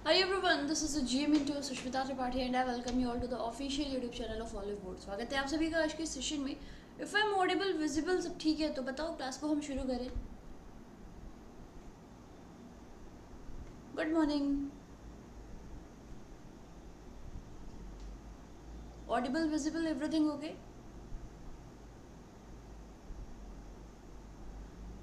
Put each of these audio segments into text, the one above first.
Hi everyone, this is the GM into Sushmita Tripathi and I welcome you all to the official YouTube channel of Oliveboard. स्वागत है आप सभी का आज के सेशन में. If I'm audible, visible सब ठीक है तो बताओ क्लास को हम शुरू करें. Good morning. Audible, visible, everything okay?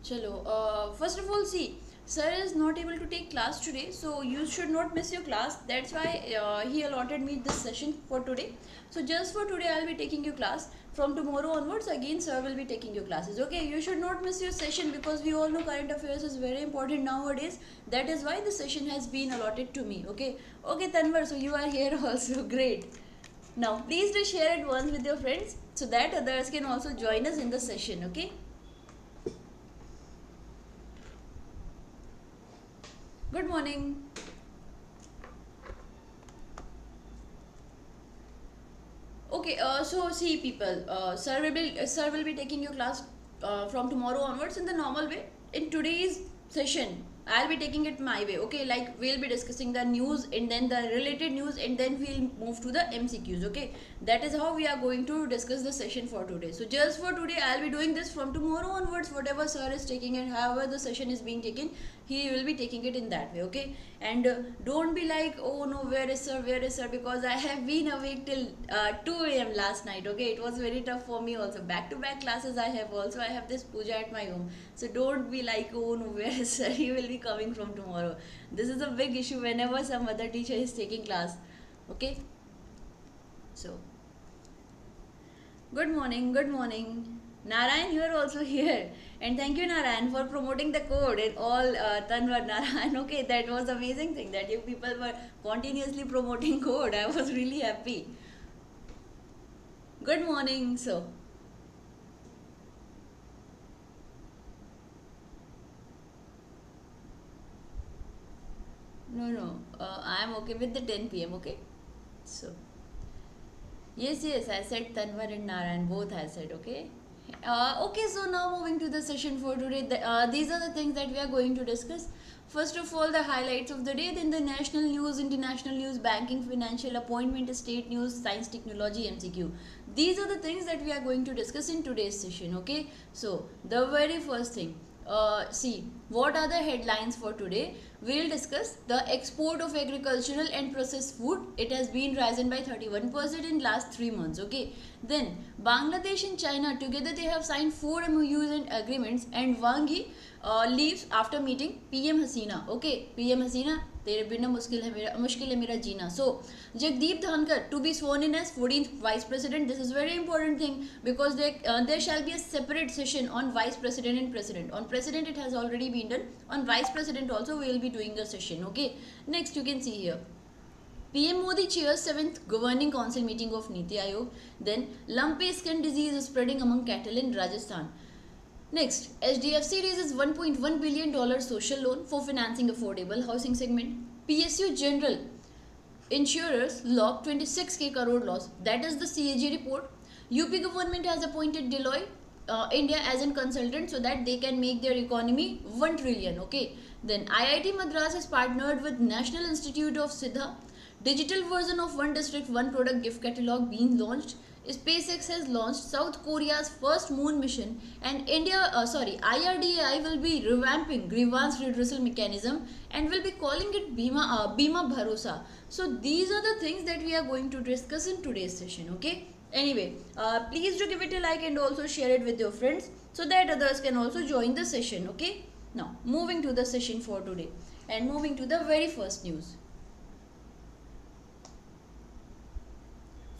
Chalo. First of all, see. Sir is not able to take class today, so you should not miss your class. That's why he allotted me this session for today. So just for today I'll be taking your class. From tomorrow onwards again sir will be taking your classes. Okay, you should not miss your session because we all know current affairs is very important nowadays. That is why the session has been allotted to me. Okay, Tanvar, so you are here also. Great. Now please do share it once with your friends so that others can also join us in the session. Okay. Good morning. Okay, so see people, sir will be taking your class from tomorrow onwards in the normal way. In today's session, I'll be taking it my way. Okay, like we'll be discussing the news and then the related news and then we'll move to the MCQs. Okay, that is how we are going to discuss the session for today. So just for today, I'll be doing this. From tomorrow onwards, whatever sir is taking and however the session is being taken, he will be taking it in that way. Okay, and don't be like, oh no, where is sir, because I have been awake till 2 a.m. last night. Okay, it was very tough for me also. Back to back classes I have also. I have this puja at my home, so don't be like, oh no, where is sir, he will be coming from tomorrow. This is a big issue whenever some other teacher is taking class. Okay, so good morning. Narayan, you are also here, and thank you Narayan for promoting the code in all Tanvar. Narayan, okay, that was amazing thing that you people were continuously promoting code. I was really happy. Good morning. So no, I am okay with the 10 p.m. Okay, so yes, I said Tanvar and Narayan, both I said. Okay. Okay, so now moving to the session for today. These are the things that we are going to discuss. First of all, the highlights of the day, then the national news, international news, banking, financial, appointment, state news, science, technology, MCQ. These are the things that we are going to discuss in today's session. Okay, so the very first thing, see what are the headlines for today. We'll discuss the export of agricultural and processed food. It has been risen by 31% in last 3 months. Okay, then Bangladesh and China together they have signed 4 MOUs and agreements, and Wang Yi leaves after meeting PM Hasina. Okay, PM Hasina, तेरे बिना मुश्किल है मेरा जीना. So Jagdeep Dhankar to be sworn in as 14th Vice President. This is very important thing because there shall be a separate session on Vice President and President. On President it has already been done. On Vice President also we will be doing the session. Okay. Next you can see here. PM Modi chairs 7th Governing Council meeting of Niti Aayog. Then lumpy skin disease is spreading among cattle in Rajasthan. Next, HDFC raises $1.1 billion social loan for financing affordable housing segment. PSU General Insurers lock 26k crore loss. That is the CAG report. UP government has appointed Deloitte India as a consultant so that they can make their economy 1 trillion. Okay. Then IIT Madras has partnered with National Institute of Siddha. Digital version of One District One Product gift catalog being launched. SpaceX has launched South Korea's first moon mission, and IRDAI will be revamping grievance redressal mechanism and will be calling it Bima Bharosa. So these are the things that we are going to discuss in today's session. Okay. Anyway, please do give it a like and also share it with your friends so that others can also join the session. Okay. Now moving to the session for today and moving to the very first news.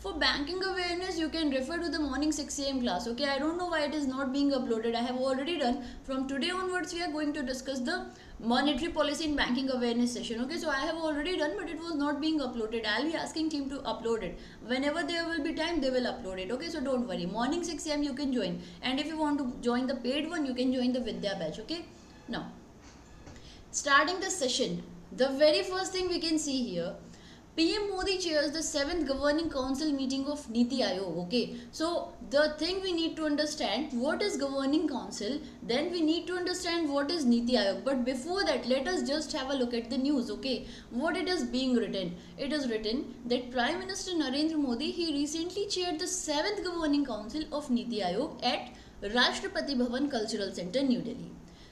For banking awareness, you can refer to the morning 6 a.m. class. Okay, I don't know why it is not being uploaded. I have already done. From today onwards, we are going to discuss the monetary policy in banking awareness session. Okay, so I have already done, but it was not being uploaded. I'll be asking team to upload it. Whenever there will be time, they will upload it. Okay, so don't worry. Morning 6 a.m. you can join. And if you want to join the paid one, you can join the Vidya batch. Okay, now starting the session, the very first thing we can see here. PM Modi chairs the 7th Governing Council meeting of Niti Aayog. Okay, so the thing we need to understand, what is Governing Council, then we need to understand what is Niti Aayog. But before that, let us just have a look at the news. Okay, what it is being written. It is written that Prime Minister Narendra Modi, he recently chaired the 7th Governing Council of Niti Aayog at Rashtrapati Bhavan Cultural Center, New Delhi.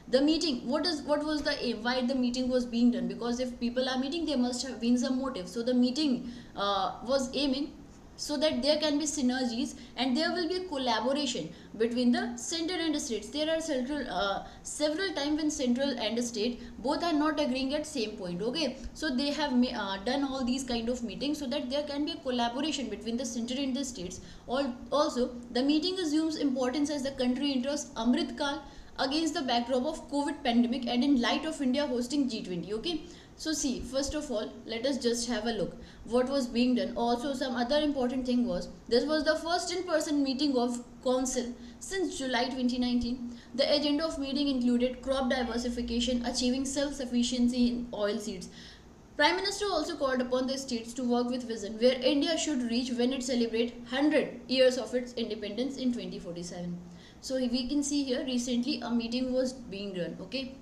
The meeting, what was the aim, why the meeting was being done? Because if people are meeting, there must have been some motive. So the meeting was aiming so that there can be synergies and there will be a collaboration between the center and the states. There are several times when central and the state both are not agreeing at same point. Okay, so they have done all these kind of meetings so that there can be a collaboration between the center and the states. Also, the meeting assumes importance as the country enters Amrit Kal against the backdrop of COVID pandemic and in light of India hosting G20. Okay, so see, first of all, let us just have a look what was being done. Also, some other important thing was, this was the first in-person meeting of council since July 2019. The agenda of meeting included crop diversification, achieving self-sufficiency in oil seeds. Prime Minister also called upon the states to work with vision where India should reach when it celebrates 100 years of its independence in 2047. So we can see here recently a meeting was being run. Okay,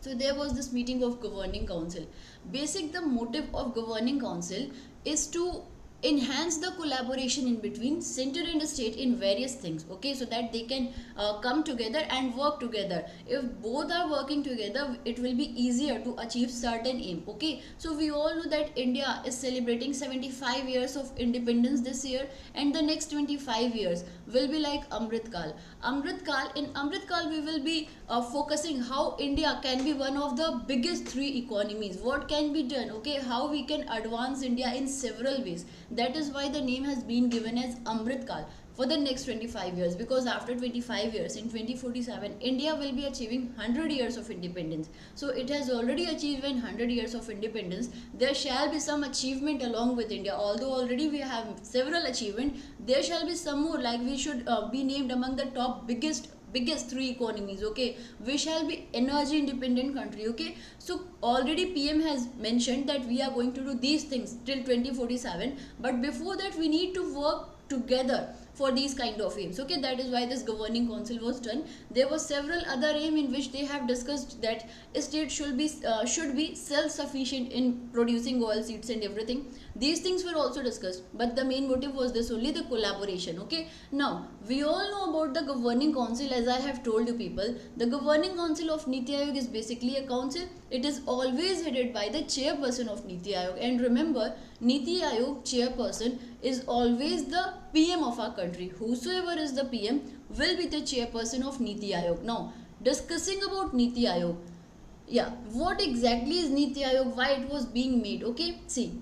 so there was this meeting of Governing Council. The motive of Governing Council is to enhance the collaboration in between center and state in various things. Okay, so that they can come together and work together. If both are working together, it will be easier to achieve certain aim. Okay, so we all know that India is celebrating 75 years of independence this year, and the next 25 years will be like Amrit Kal. In Amrit Kal we will be focusing how India can be one of the biggest 3 economies, what can be done, okay, how we can advance India in several ways. That is why the name has been given as Amrit Kal for the next 25 years, because after 25 years in 2047 India will be achieving 100 years of independence. So it has already achieved 100 years of independence. There shall be some achievement along with India. Although already we have several achievements, there shall be some more, like we should be named among the top biggest 3 economies. Okay, we shall be energy independent country. Okay, so already PM has mentioned that we are going to do these things till 2047, but before that we need to work together for these kind of aims. Okay, that is why this Governing Council was done. There were several other aims in which they have discussed that state should be self-sufficient in producing oil seeds and everything. These things were also discussed, but the main motive was this only, the collaboration. Okay, now we all know about the Governing Council. As I have told you people, the Governing Council of Niti Aayog is basically a council. It is always headed by the chairperson of Niti Aayog, and remember, Niti Aayog chairperson is always the PM of our country. Whosoever is the PM will be the chairperson of Niti Aayog. Now, discussing about Niti Aayog, yeah, what exactly is Niti Aayog, why it was being made? Okay, see,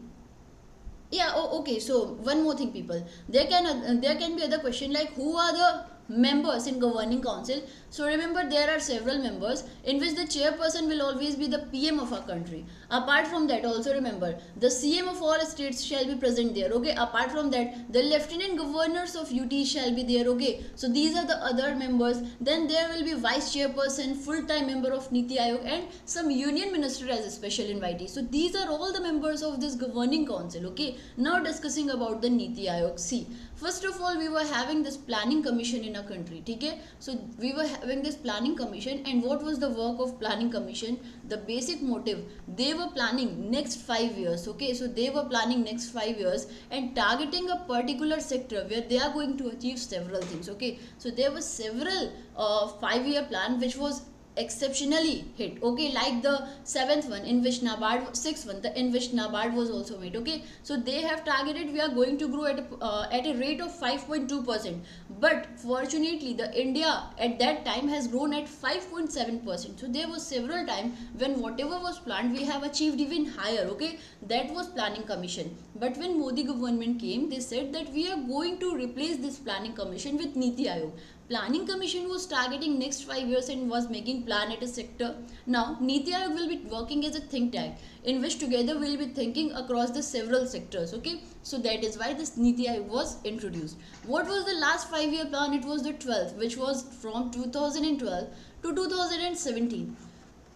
yeah, okay, so one more thing people, there can be other question like who are the members in Governing Council. So remember, there are several members in which the chairperson will always be the PM of our country. Apart from that, also remember, the CM of all states shall be present there. Okay, apart from that, the lieutenant governors of UT shall be there. Okay, so these are the other members. Then there will be vice chairperson, full-time member of Niti Aayog, and some union minister as a special invitee. So these are all the members of this Governing Council. Okay, now discussing about the Niti Aayog. See, first of all, we were having this planning commission in our country. Okay, so we were having this planning commission, and what was the work of planning commission? The basic motive, they were planning next 5 years. Okay, so they were planning next 5 years and targeting a particular sector where they are going to achieve several things. Okay, so there were several 5-year plan which was exceptionally hit. Okay, like the 7th one in which Nabard, 6th one in which Nabard was also made. Okay, so they have targeted we are going to grow at a rate of 5.2%, but fortunately the India at that time has grown at 5.7%. so there was several times when whatever was planned we have achieved even higher. Okay, that was planning commission. But when Modi government came, they said that we are going to replace this planning commission with Niti Aayog. Planning commission was targeting next 5 years and was making plan at a sector. Now Niti Aayog will be working as a think tank in which together we will be thinking across the several sectors. Okay, so that is why this Niti Aayog was introduced. What was the last 5-year plan? It was the 12th, which was from 2012 to 2017.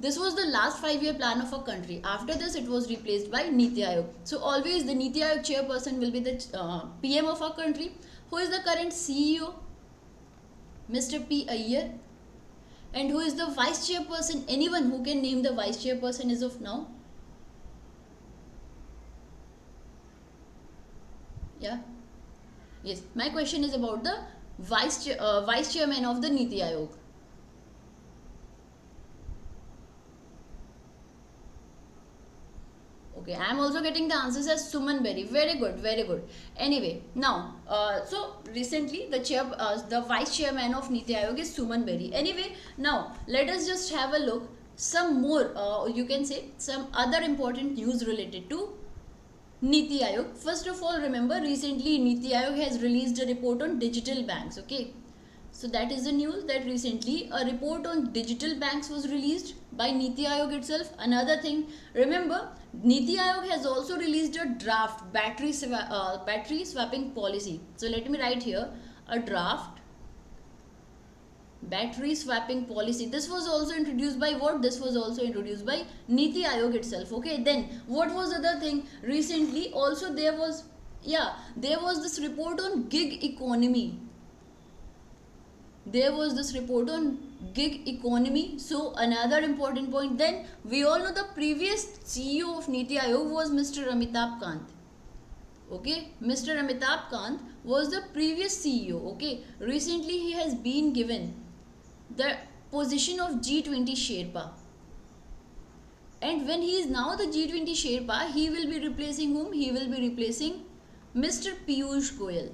This was the last 5-year plan of a country. After this, it was replaced by Niti Aayog. So always the Niti Aayog chairperson will be the PM of our country. Who is the current CEO? Mr. P. Iyer. And who is the vice chairperson? Anyone who can name the vice chairperson as of now? Yeah. Yes. My question is about the vice chairman of the Niti Aayog. Okay, I am also getting the answers as Suman Berry. Very good, very good. Anyway, now, so recently the vice chairman of Niti Aayog is Suman Berry. Anyway, now let us just have a look. Some more, you can say, some other important news related to Niti Aayog. First of all, remember recently Niti Aayog has released a report on digital banks. Okay, so that is the news that recently a report on digital banks was released by Niti Aayog itself. Another thing, remember Niti Aayog has also released a draft battery swapping policy. So let me write here a draft battery swapping policy. This was also introduced by what? This was also introduced by Niti Aayog itself. Okay, then what was the other thing? Recently also there was this report on gig economy. There was this report on gig economy. So another important point, then we all know the previous CEO of Niti Aayog was Mr. Amitabh Kant. Okay, Mr. Amitabh Kant was the previous CEO. Okay, recently he has been given the position of G20 Sherpa, and when he is now the G20 Sherpa, he will be replacing whom? He will be replacing Mr. Piyush Goyal.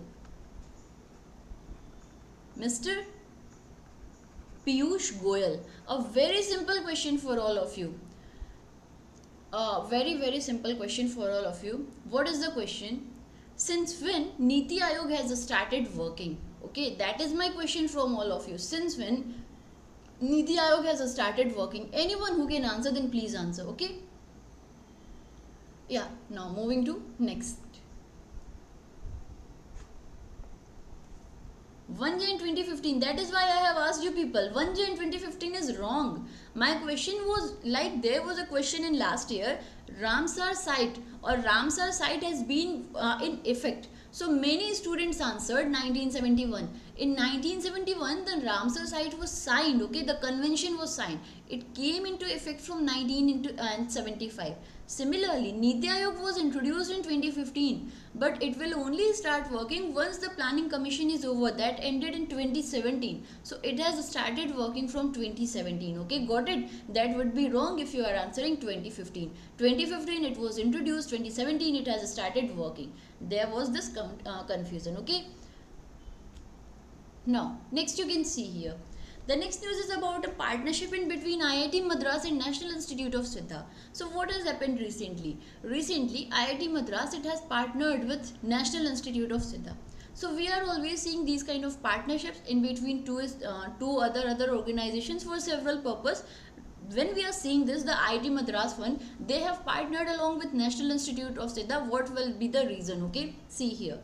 Mr. Piyush Goyal. A very simple question for all of you. A very simple question for all of you. What is the question? Since when Niti Aayog has started working? Okay, that is my question from all of you. Since when Niti Aayog has started working? Anyone who can answer, then please answer. Okay. Yeah. Now moving to next. 1 Jan 2015. That is why I have asked you people. 1 Jan 2015 is wrong. My question was like, there was a question in last year. Ramsar site has been in effect. So many students answered 1971. In 1971, the Ramsar site was signed. Okay, the convention was signed. It came into effect from 1975. Similarly, Niti Aayog was introduced in 2015, but it will only start working once the planning commission is over. That ended in 2017. So it has started working from 2017. Okay, got it? That would be wrong if you are answering 2015. 2015 it was introduced, 2017 it has started working. There was this confusion. Okay. Now, next you can see here. The next news is about a partnership in between IIT Madras and National Institute of Siddha. So what has happened recently? Recently, IIT Madras, it has partnered with National Institute of Siddha. So we are always seeing these kind of partnerships in between two other organizations for several purposes. When we are seeing this, the IIT Madras one, they have partnered along with National Institute of Siddha. What will be the reason? Okay, see here.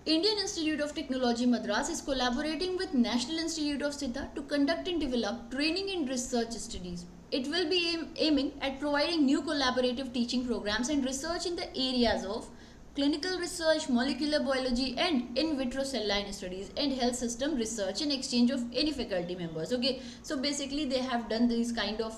Indian Institute of Technology Madras is collaborating with National Institute of Siddha to conduct and develop training and research studies. It will be aiming at providing new collaborative teaching programs and research in the areas of clinical research, molecular biology and in vitro cell line studies and health system research and exchange of any faculty members. Okay, so basically they have done this kind of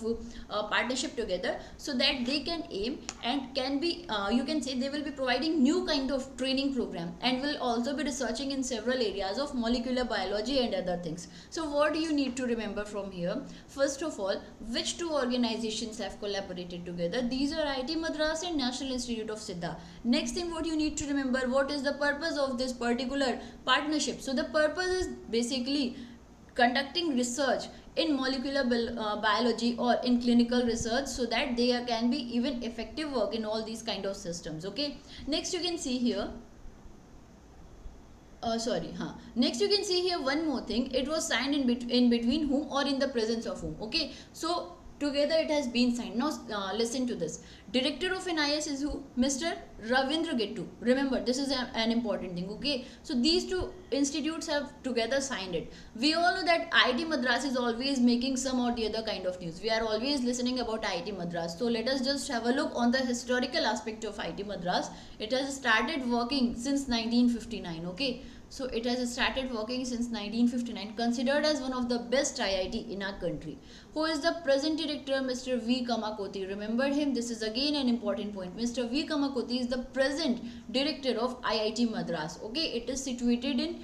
partnership together so that they can aim and can be you can say they will be providing new kind of training program and will also be researching in several areas of molecular biology and other things. So what do you need to remember from here? First of all, which two organizations have collaborated together? These are IIT Madras and National Institute of Siddha. Next thing, what you need to remember, what is the purpose of this particular partnership? So the purpose is basically conducting research in molecular biology or in clinical research so that there can be even effective work in all these kind of systems. Okay, next you can see here next you can see here one more thing. It was signed in between whom or in the presence of whom. Okay, so Together it has been signed. Now listen to this. Director of NIS is who? Mr. Ravindra Gettu. Remember, this is an important thing, okay? So these two institutes have together signed it. We all know that IIT Madras is always making some or the other kind of news. We are always listening about IIT Madras. So let us just have a look on the historical aspect of IIT Madras. It has started working since 1959, okay? So it has started working since 1959, considered as one of the best IIT in our country. Who is the present director? Mr. V. Kamakoti. Remember him? This is again an important point. Mr. V. Kamakoti is the present director of IIT Madras. Okay, it is situated in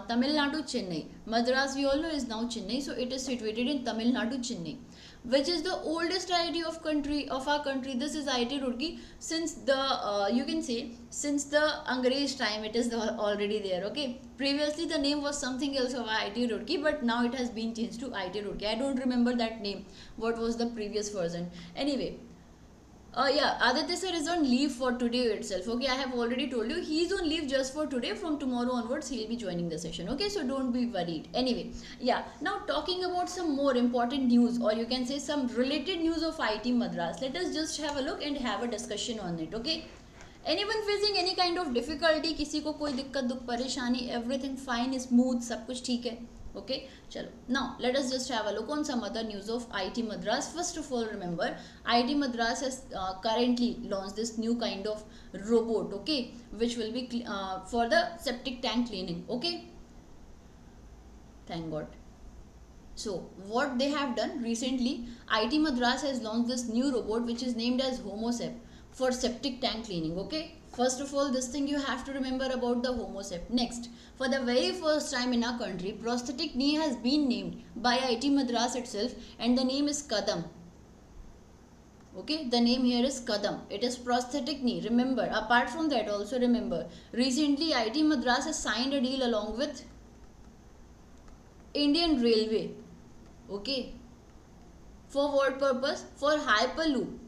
Tamil Nadu, Chennai. Madras we all know is now Chennai, so it is situated in Tamil Nadu, Chennai. Which is the oldest IIT of our country? This is IIT Roorkee. Since the you can say since the Angrez time, it is already there. Okay. Previously the name was something else of IIT Roorkee, but now it has been changed to IIT Roorkee. I don't remember that name. What was the previous version? Anyway. Yeah, Aditya sir is on leave for today itself. Okay, I have already told you he is on leave just for today. From tomorrow onwards, he will be joining the session. Okay, so don't be worried. Anyway, yeah, now talking about some more important news, or you can say some related news of IIT Madras. Let us just have a look and have a discussion on it. Okay. Anyone facing any kind of difficulty? किसी को कोई दिक्कत दुख परेशानी? Everything fine, smooth, सब कुछ ठीक है. Okay, chalo. Now let us just have a look on some other news of IIT Madras. First of all, remember IIT Madras has currently launched this new kind of robot, okay, which will be for the septic tank cleaning. Okay, thank God. So what they have done recently, IIT Madras has launched this new robot which is named as HomoSep for septic tank cleaning. Okay, first of all, this thing you have to remember about the HomoSep. Next, for the very first time in our country, prosthetic knee has been named by IIT Madras itself, and the name is Kadam. Okay, the name here is Kadam. It is prosthetic knee. Remember, apart from that, also remember, recently IIT Madras has signed a deal along with Indian Railway. Okay, for what purpose? For Hyperloop.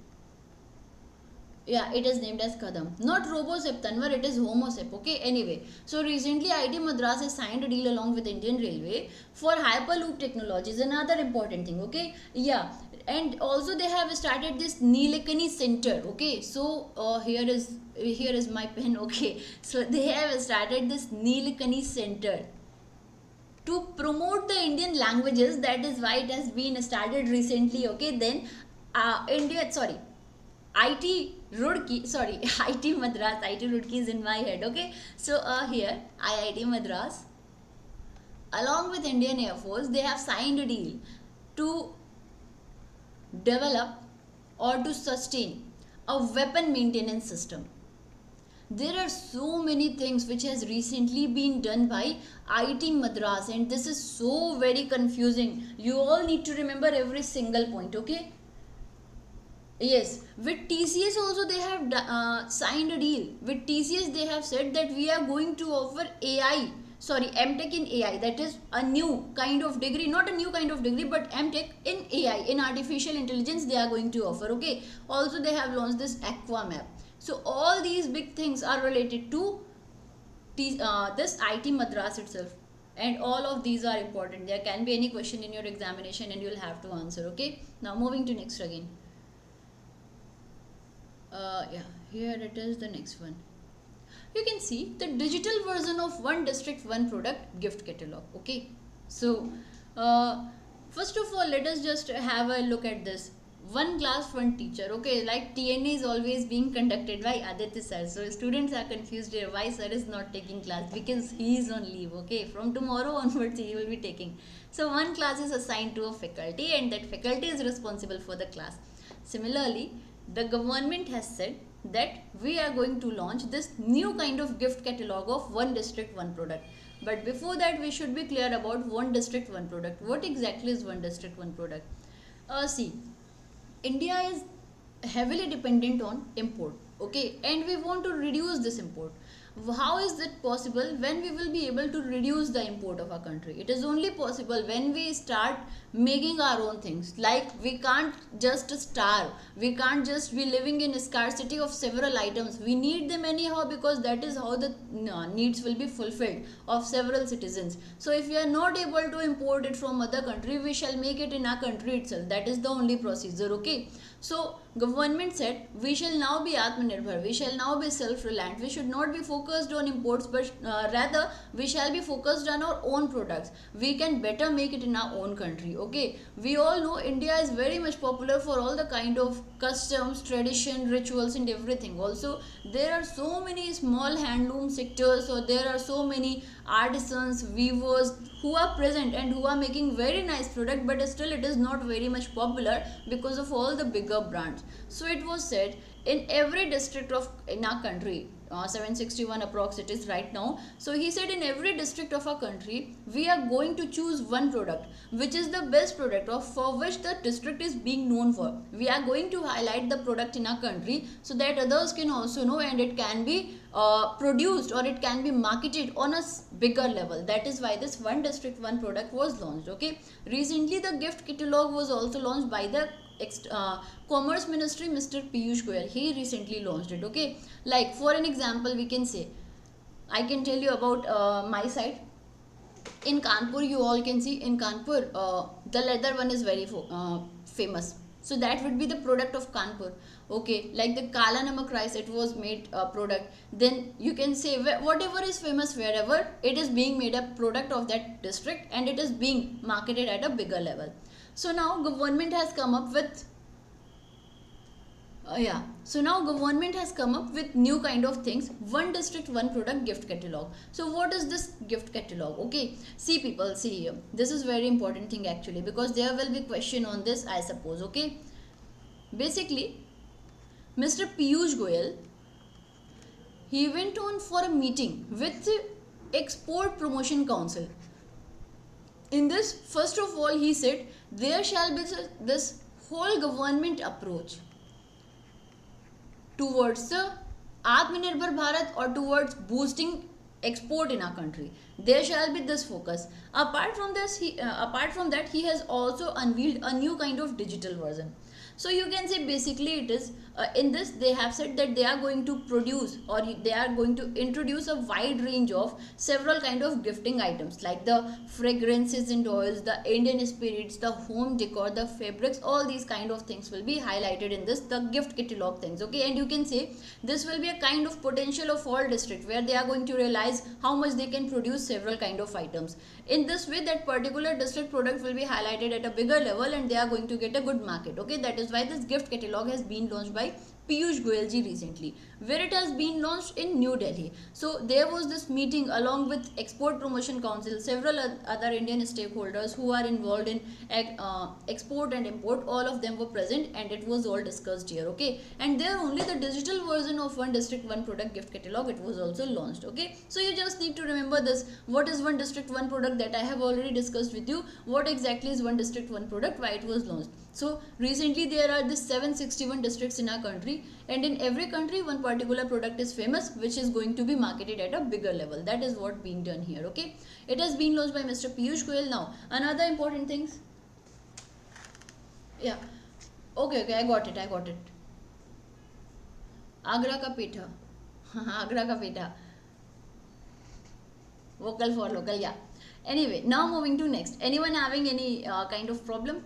Yeah, it is named as Kadam. Not RoboSep, Tanvar, it is HomoSep. Okay, anyway. So recently IIT Madras has signed a deal along with Indian Railway for Hyperloop technologies. Another important thing. Okay, yeah. And also they have started this Nilekani Center. Okay, so here is my pen. Okay, so they have started this Nilekani Center to promote the Indian languages. That is why it has been started recently. Okay, then IIT Madras, IIT Roorkee is in my head. Okay, so here IIT Madras along with Indian Air Force, they have signed a deal to develop or to sustain a weapon maintenance system. There are so many things which has recently been done by IIT Madras, and this is so very confusing. You all need to remember every single point. Okay, yes, with TCS also they have signed a deal. With TCS they have said that we are going to offer MTech in AI. That is a new kind of degree, not a new kind of degree, but MTech in AI, in artificial intelligence they are going to offer. Okay, also they have launched this Aquamap. So all these big things are related to this IIT Madras itself, and all of these are important. There can be any question in your examination and you will have to answer. Okay, now moving to next again. Yeah, here it is, the next one. You can see the digital version of One District One Product gift catalog. Okay, so first of all, let us just have a look at this. One class, one teacher. Okay, like TNA is always being conducted by Aditya sir. So students are confused here why sir is not taking class, because he is on leave. Okay, from tomorrow onwards he will be taking. So one class is assigned to a faculty, and that faculty is responsible for the class. Similarly, the government has said that we are going to launch this new kind of gift catalog of One District One Product. But before that, we should be clear about One District One Product. What exactly is One District One Product? See, India is heavily dependent on import. Okay, and we want to reduce this import. how is it possible when we will be able to reduce the import of our country? It is only possible when we start making our own things. Like, we can't just starve, we can't just be living in scarcity of several items. We need them anyhow, because that is how the needs will be fulfilled of several citizens. So if we are not able to import it from other country, we shall make it in our country itself. That is the only procedure. Okay, so government said we shall now be Atmanirbhar, we shall now be self-reliant. We should not be focused on imports, but rather we shall be focused on our own products. We can better make it in our own country. Okay, we all know India is very much popular for all the kind of customs, tradition, rituals and everything. Also, there are so many small handloom sectors, so there are so many artisans, weavers who are present and who are making very nice product, but still it is not very much popular because of all the bigger brands. So it was said in every district of in our country, 761 approx it is right now. So he said in every district of our country, we are going to choose one product which is the best product of for which the district is being known for. We are going to highlight the product in our country so that others can also know, and it can be produced or it can be marketed on a bigger level. That is why this one district one product was launched. Okay, recently the gift catalog was also launched by the Commerce Ministry, Mr. Piyush Goyal. He recently launched it. Okay, like for an example, we can say, I can tell you about my side. In Kanpur, you all can see in Kanpur, the leather one is very famous. So that would be the product of Kanpur. Okay, like the Kala Namak rice, it was made a product. Then you can say whatever is famous wherever, it is being made a product of that district and it is being marketed at a bigger level. So now government has come up with so now government has come up with new kind of things. One district, one product gift catalog. So what is this gift catalog? Okay, see people, see here. This is very important thing actually, because there will be question on this, I suppose. Okay, basically Mr. Piyush Goyal, he went on for a meeting with the Export Promotion Council. In this, first of all, he said there shall be this whole government approach towards the Atmanirbhar Bharat or towards boosting export in our country. There shall be this focus. Apart from that, he has also unveiled a new kind of digital version. So you can say basically it is in this they have said that they are going to produce or they are going to introduce a wide range of several kind of gifting items, like the fragrances and oils, the Indian spirits, the home decor, the fabrics. All these kind of things will be highlighted in this, the gift catalog things. Okay, and you can say this will be a kind of potential of all district where they are going to realize how much they can produce several kind of items. In this way, that particular district product will be highlighted at a bigger level and they are going to get a good market. Okay, that is why this gift catalog has been launched by Piyush Goyal ji recently, where it has been launched in New Delhi. So there was this meeting along with Export Promotion Council, several other Indian stakeholders who are involved in export and import. All of them were present and it was all discussed here. Okay, and there only the digital version of one district one product gift catalog, it was also launched. Okay, so you just need to remember this. What is one district one product, that I have already discussed with you. What exactly is one district one product, why it was launched. So recently there are this 761 districts in our country, and in every country one particular product is famous which is going to be marketed at a bigger level. That is what being done here. Okay, it has been launched by Mr. Piyush Goyal. Now another important things, okay, I got it. Agra ka petha Agra ka petha, vocal for local. Yeah, anyway, now moving to next. Anyone having any kind of problem?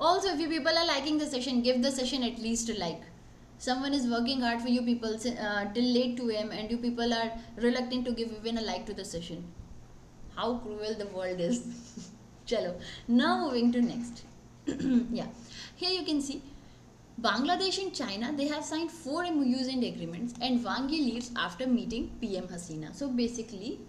Also, if you people are liking the session, give the session at least a like. Someone is working hard for you people till late 2 am and you people are reluctant to give even a like to the session. How cruel the world is. Chalo. Now moving to next. Yeah. Here you can see Bangladesh and China, they have signed 4 MOUs and agreements, and Wang Yi leaves after meeting PM Hasina. So basically,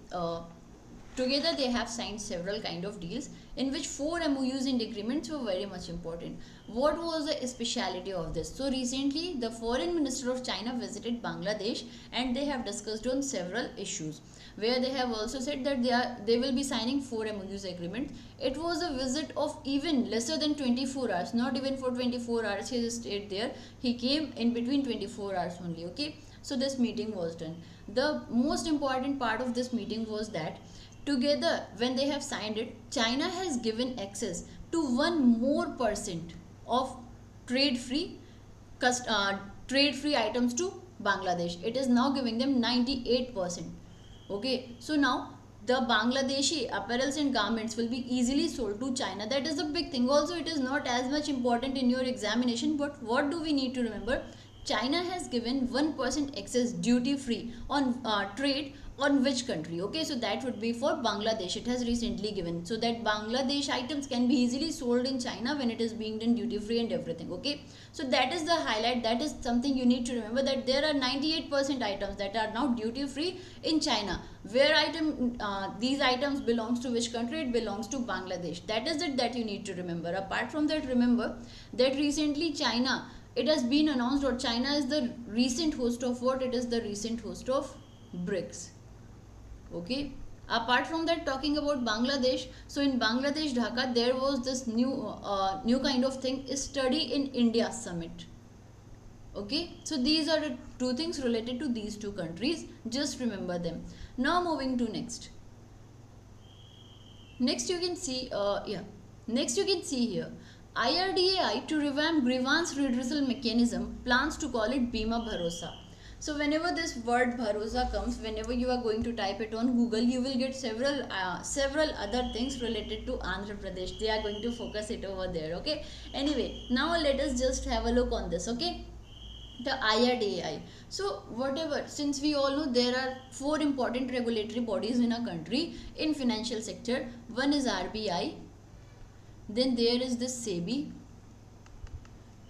together they have signed several kind of deals in which 4 MOUs and agreements were very much important. What was the speciality of this? So recently the foreign minister of China visited Bangladesh and they have discussed on several issues, where they have also said that they will be signing 4 MOUs agreements. It was a visit of even lesser than 24 hours, not even for 24 hours he stayed there. He came in between 24 hours only. Okay, So this meeting was done. The most important part of this meeting was that together when they have signed it, China has given access to 1% of trade free items to Bangladesh. It is now giving them 98%. Okay, so now the Bangladeshi apparels and garments will be easily sold to China. That is the big thing. Also, it is not as much important in your examination, but what do we need to remember? China has given 1% excess duty free on trade on which country? Okay, so that would be for Bangladesh. It has recently given, so that Bangladesh items can be easily sold in China when it is being done duty free and everything. Okay, so that is the highlight. That is something you need to remember, that there are 98% items that are now duty free in China. Where these items belongs to which country? It belongs to Bangladesh. That is it that you need to remember. Apart from that, remember that recently China, it has been announced, or China is the recent host of what? It is the recent host of BRICS. Okay, apart from that, talking about Bangladesh, so in Bangladesh, Dhaka, there was this new kind of thing, is Study in India Summit. Okay, so these are the two things related to these two countries. Just remember them. Now moving to next you can see next you can see here, IRDAI to revamp grievance redressal mechanism plans to call it Bima Bharosa. So whenever this word Bharosa comes, whenever you are going to type it on Google, you will get several other things related to Andhra Pradesh. They are going to focus it over there. Okay, anyway, now let us just have a look on this. Okay, the IRDAI. So whatever, since we all know there are 4 important regulatory bodies in a country in financial sector. One is RBI, then there is this SEBI,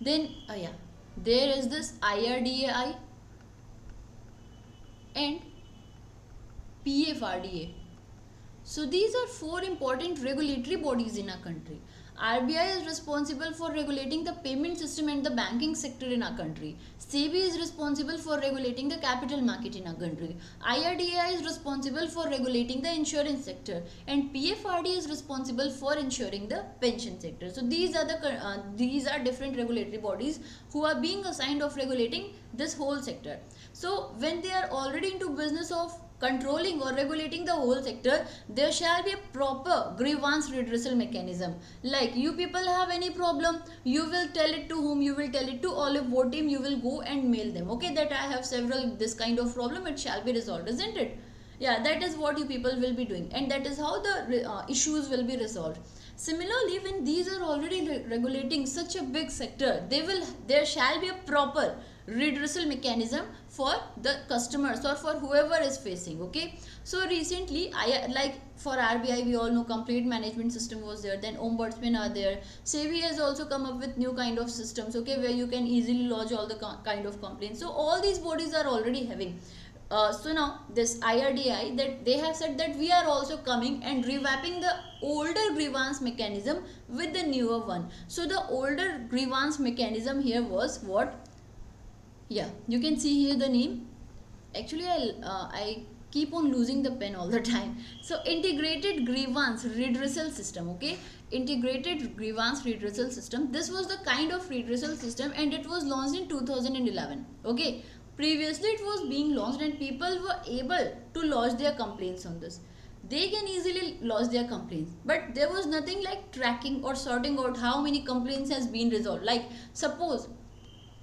then there is this IRDAI and PFRDA. So these are 4 important regulatory bodies in our country. RBI is responsible for regulating the payment system and the banking sector in our country. SEBI is responsible for regulating the capital market in our country. IRDAI is responsible for regulating the insurance sector, and PFRD is responsible for ensuring the pension sector. So these are different regulatory bodies who are being assigned of regulating this whole sector. So when they are already into business of controlling or regulating the whole sector, there shall be a proper grievance redressal mechanism. Like, you people have any problem, you will tell it to whom? You will tell it to Oliveboard team. You will go and mail them, okay, that I have this kind of problem, it shall be resolved, isn't it? Yeah, that is what you people will be doing, and that is how the issues will be resolved. Similarly, when these are already regulating such a big sector, there shall be a proper redressal mechanism for the customers or for whoever is facing. Okay, so recently, like for RBI, we all know complaint management system was there, then ombudsman are there. SEBI has also come up with new kind of systems, okay, where you can easily lodge all the kind of complaints. So all these bodies are already having. So now this IRDAI, that they have said that we are also coming and revamping the older grievance mechanism with the newer one. So the older grievance mechanism here was what? Yeah, you can see here the name. Actually, I keep on losing the pen all the time. So integrated grievance redressal system. Okay, integrated grievance redressal system. This was the kind of redressal system, and it was launched in 2011. Okay, previously it was being launched and people were able to lodge their complaints on this. They can easily lodge their complaints, but there was nothing like tracking or sorting out how many complaints has been resolved. Like, suppose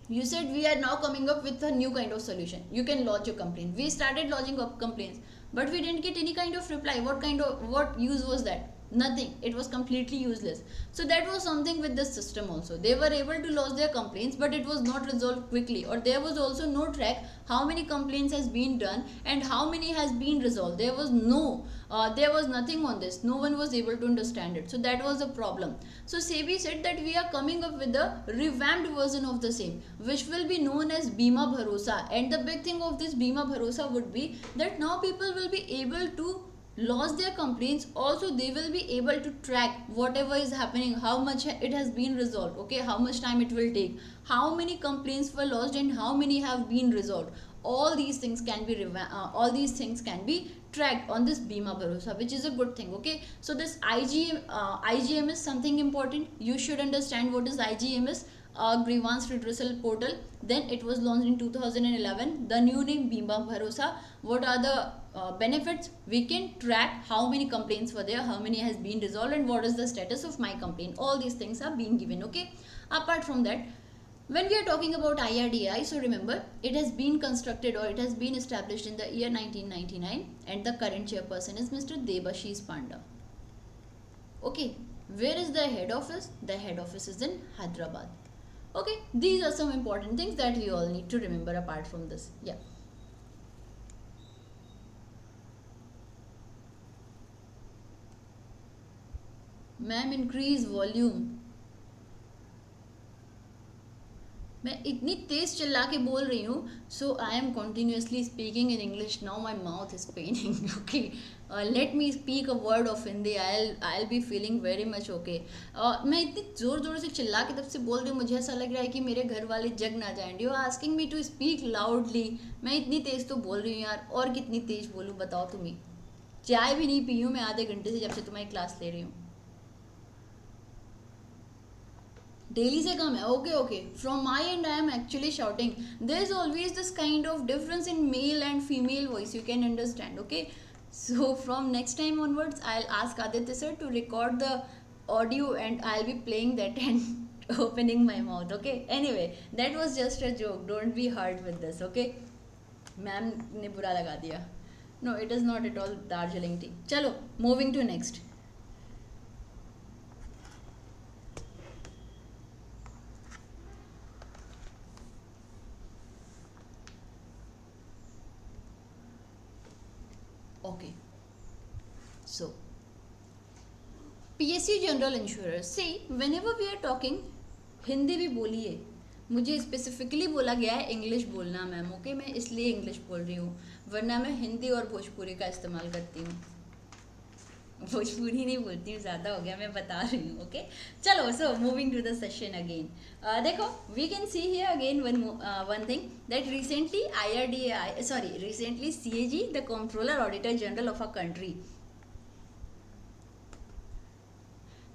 you said we are now coming up with a new kind of solution, you can lodge your complaint. We started lodging up complaints, but we didn't get any kind of reply. What use was that? Nothing. It was completely useless. So that was something with this system also. They were able to lodge their complaints, but it was not resolved quickly, or there was also no track how many complaints has been done and how many has been resolved. There was nothing on this. No one was able to understand it. So that was a problem. So SEBI said that we are coming up with a revamped version of the same, which will be known as Bima Bharosa. And the big thing of this Bima Bharosa would be that now people will be able to lodge their complaints. Also, they will be able to track whatever is happening, how much it has been resolved, okay, how much time it will take, how many complaints were lodged and how many have been resolved. All these things can be tracked on this Bima Bharosa, which is a good thing. Okay, so this IGM is something important. You should understand what is IGM is. grievance redressal portal. Then it was launched in 2011. The new name Bima Bharosa. What are the benefits? We can track how many complaints were there, how many has been resolved, and what is the status of my complaint. All these things are being given. Okay. Apart from that, when we are talking about IRDAI, so remember it has been constructed or it has been established in the year 1999, and the current chairperson is Mr. Debashish Panda. Okay, where is the head office? The head office is in Hyderabad. Okay, these are some important things that we all need to remember apart from this. Yeah. Ma'am, increase volume. मैं इतनी तेज चिल्ला के बोल रही हूँ, so I am continuously speaking in English. Now my mouth is paining. Okay, let me speak a word of Hindi. I be feeling very much okay. मैं इतनी ज़ोर ज़ोर से चिल्ला के तब से बोल रही हूँ, मुझे ऐसा लग रहा है कि मेरे घर वाले जग ना जाएं. You are asking me to speak loudly. मैं इतनी तेज़ तो बोल रही हूँ यार, और कितनी तेज़ बोलूँ बताओ तुम्हें. चाय भी नहीं पी हूँ मैं आधे घंटे से, जब से तुम्हारी क्लास ले रही हूँ. डेली से कम है. Okay okay, from my and I am actually shouting. There is always this kind of difference in male and female voice, you can understand. Okay, so from next time onwards I'll ask Aditya sir to record the audio and I'll be playing that and opening my mouth. Okay, anyway, that was just a joke, don't be hurt with this. Okay, ma'am ने बुरा लगा दिया. No, it is not at all Darjeeling tea. चलो, moving to next. Okay, so PSU general insurers. See, whenever we are talking, Hindi भी बोलिए. मुझे specifically बोला गया है इंग्लिश बोलना मैम. ओके, मैं इसलिए इंग्लिश बोल रही हूँ, वरना मैं हिंदी और भोजपुरी का इस्तेमाल करती हूँ. भोजपुरी नहीं बोलती हूँ, ज़्यादा हो गया, मैं बता रही हूँ. ओके, चलो, so moving to the session again. देखो, we can see here again one thing that recently recently CAG, the controller auditor general of a country,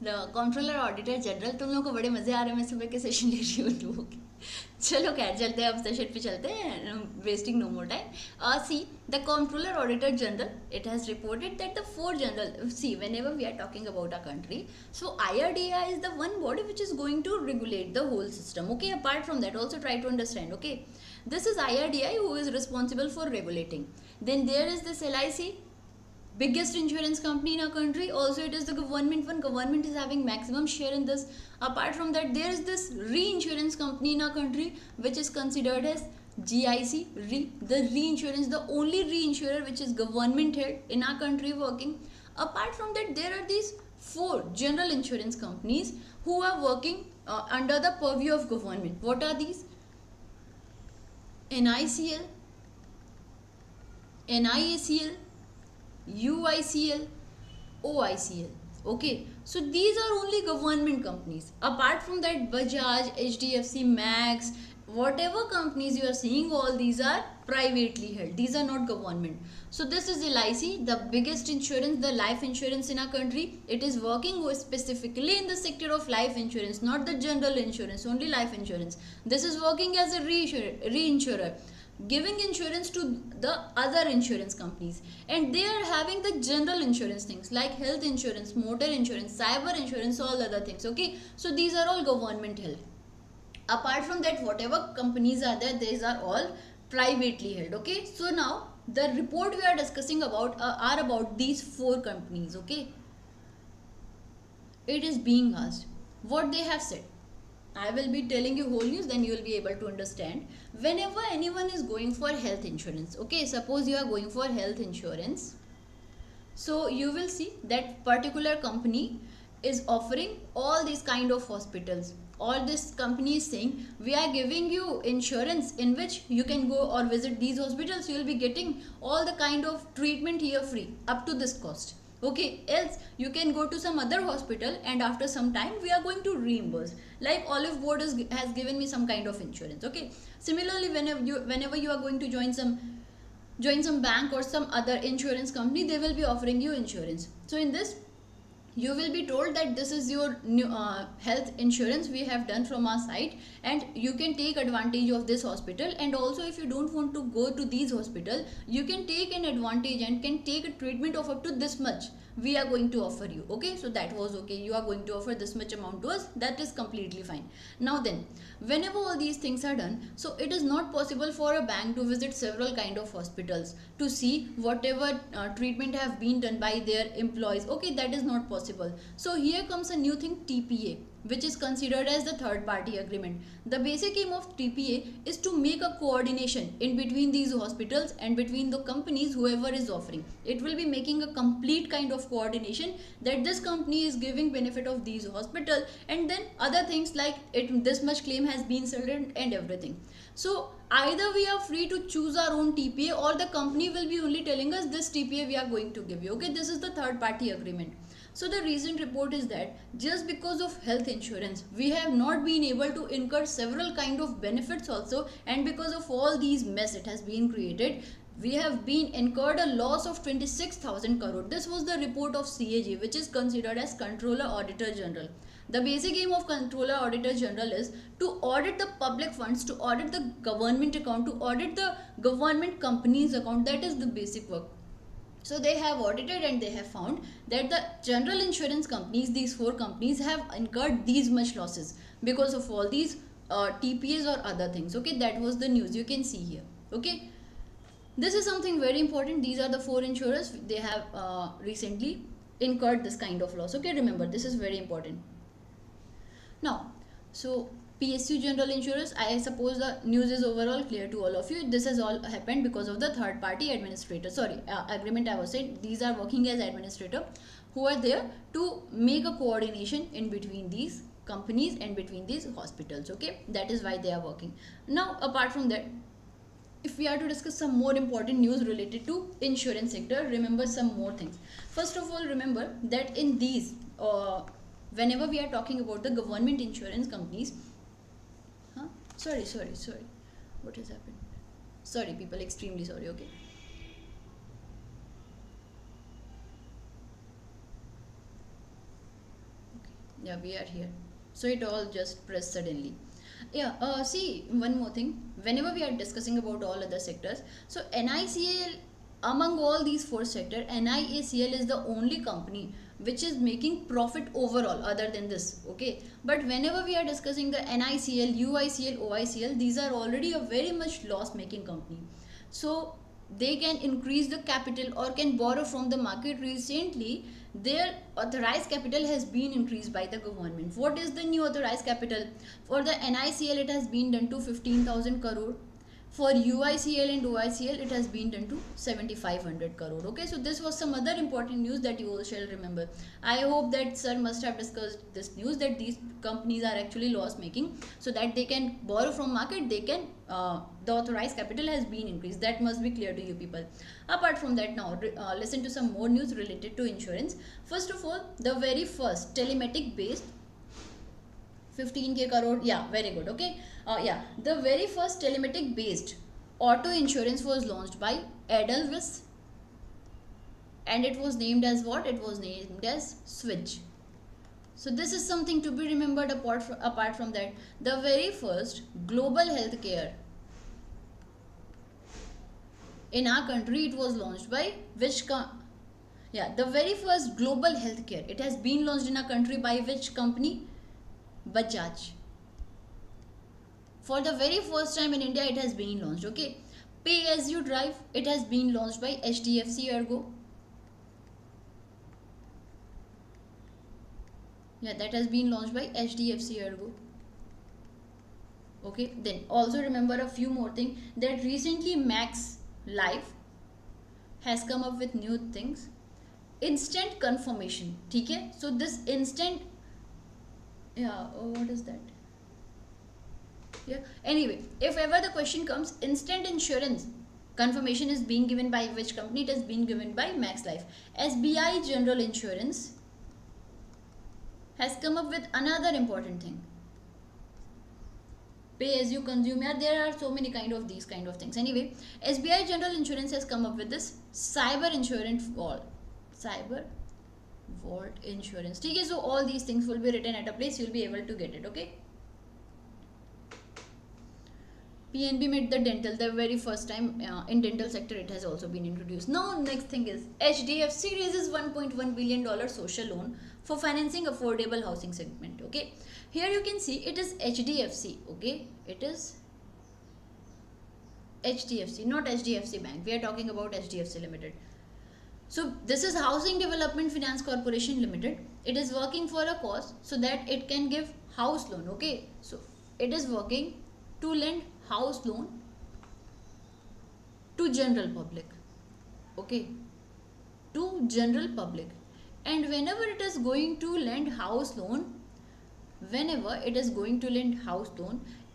the controller auditor general. तुम लोगों को बड़े मजे आ रहे हैं, मैं सुबह के सेशन ले रही हूँ लोगों के. चलो खैर, चलते हैं अब सेशन पे चलते हैं, wasting no more time. See, the controller auditor general, it has reported that the four general, see whenever we are talking about a country, so IRDAI is the one body which is going to regulate the whole system. Okay, apart from that also try to understand. Okay, this is IRDAI who is responsible for regulating. Then there is this LIC, biggest insurance company in our country. Also it is the government one. Government is having maximum share in this. Apart from that, there is this reinsurance company in our country which is considered as GIC, the reinsurance, the only reinsurer which is government held in our country working. Apart from that, there are these four general insurance companies who are working under the purview of government. What are these? NICL, NIACL, UICL, OICL. Okay, so these are only government companies. Apart from that, Bajaj, HDFC, Max, whatever companies you are seeing, all these are privately held. These are not government. So this is LIC, the biggest insurance, the life insurance in our country. It is working specifically in the sector of life insurance, not the general insurance, only life insurance. This is working as a reinsurer, giving insurance to the other insurance companies, and they are having the general insurance things like health insurance, motor insurance, cyber insurance, all other things. Okay, so these are all government held. Apart from that, whatever companies are there, these are all privately held. Okay, so now the report we are discussing about are about these four companies. Okay, it is being asked what they have said. I will be telling you whole news, then you will be able to understand. Whenever anyone is going for health insurance, okay, suppose you are going for health insurance, so you will see that particular company is offering all these kind of hospitals. All this company is saying, we are giving you insurance in which you can go or visit these hospitals. You will be getting all the kind of treatment here free up to this cost. Okay, else you can go to some other hospital and after some time we are going to reimburse. Like Oliveboard has given me some kind of insurance. Okay, similarly whenever you are going to join some bank or some other insurance company, they will be offering you insurance. So in this, you will be told that this is your new health insurance we have done from our side, and you can take advantage of this hospital. And also if you don't want to go to these hospital, you can take an advantage and can take a treatment of up to this much we are going to offer you. Okay, so that was okay, you are going to offer this much amount to us, that is completely fine. Now then, whenever all these things are done, so it is not possible for a bank to visit several kind of hospitals to see whatever treatment have been done by their employees. Okay, that is not possible. So here comes a new thing, TPA, which is considered as the third party agreement. The basic aim of TPA is to make a coordination in between these hospitals and between the companies whoever is offering. It will be making a complete kind of coordination that this company is giving benefit of these hospital, and then other things like this much claim has been settled and everything. So either we are free to choose our own TPA, or the company will be only telling us this TPA we are going to give you. Okay, this is the third party agreement. So the recent report is that just because of health insurance, we have not been able to incur several kind of benefits also, and because of all these mess it has been created, we have been incurred a loss of 26,000 crore. This was the report of CAG, which is considered as Controller Auditor General. The basic aim of Controller Auditor General is to audit the public funds, to audit the government account, to audit the government companies account. That is the basic work. So they have audited and they have found that the general insurance companies, these 4 companies, have incurred these much losses because of all these TPAs or other things. Okay, that was the news you can see here. Okay, this is something very important. These are the 4 insurers, they have recently incurred this kind of loss. Okay, remember, this is very important. Now, so PSU general insurers, I suppose the news is overall clear to all of you. This has all happened because of the third party administrator, agreement. I was saying these are working as administrator who are there to make a coordination in between these companies and between these hospitals. Okay, that is why they are working. Now apart from that, if we are to discuss some more important news related to insurance sector, remember some more things. First of all, remember that in these whenever we are talking about the government insurance companies, sorry, what has happened? Sorry people, extremely sorry. Okay, yeah, we are here, so it all just pressed suddenly. Yeah, see, one more thing, whenever we are discussing about all other sectors, so NICL, among all these 4 sectors, NIACL is the only company which is making profit overall other than this. Okay, but whenever we are discussing the NICL, UICL, OICL, these are already a very much loss making company, so they can increase the capital or can borrow from the market. Recently their authorized capital has been increased by the government. What is the new authorized capital? For the NICL it has been done to 15,000 crore. For UICL and OICL it has been done to 7,500 crore. Okay, so this was some other important news that you all shall remember. I hope that sir must have discussed this news that these companies are actually loss making, so that they can borrow from market, they can the authorized capital has been increased. That must be clear to you people. Apart from that, now listen to some more news related to insurance. First of all, the very first telematic based 15k crore, yeah, very good. Okay, yeah, the very first telematic based auto insurance was launched by Edelweiss, and it was named as what? It was named as Switch. So this is something to be remembered. Apart from that, the very first global healthcare in our country, it was launched by which the very first global healthcare, it has been launched in our country by which company? Bajaj. For the very first time in India it has been launched. Okay, Pay as you drive, it has been launched by HDFC Ergo. Yeah, that has been launched by HDFC Ergo. Okay, then also remember a few more things, that recently Max Life has come up with new things. Instant confirmation. Okay, so this instant, what is that? Yeah, anyway, if ever the question comes, instant insurance confirmation is being given by which company? It has been given by Max Life. SBI General Insurance has come up with another important thing, pay as you consume. Yeah, there are so many these kind of things. Anyway, SBI General Insurance has come up with this cyber insurance for all. Cyber vault insurance. Okay, so all these things will be written at a place, you'll be able to get it. Okay, PNB made the dental the very first time in dental sector. It has also been introduced. Now next thing is HDFC raises $1.1 billion social loan for financing affordable housing segment. Okay, here you can see it is HDFC. Okay, it is HDFC, not HDFC Bank. We are talking about HDFC Limited. So this is Housing Development Finance Corporation Limited. It is working for a cause so that it can give house loan. Okay, so it is working to lend house loan to general public. Okay, to general public. And whenever it is going to lend house loan,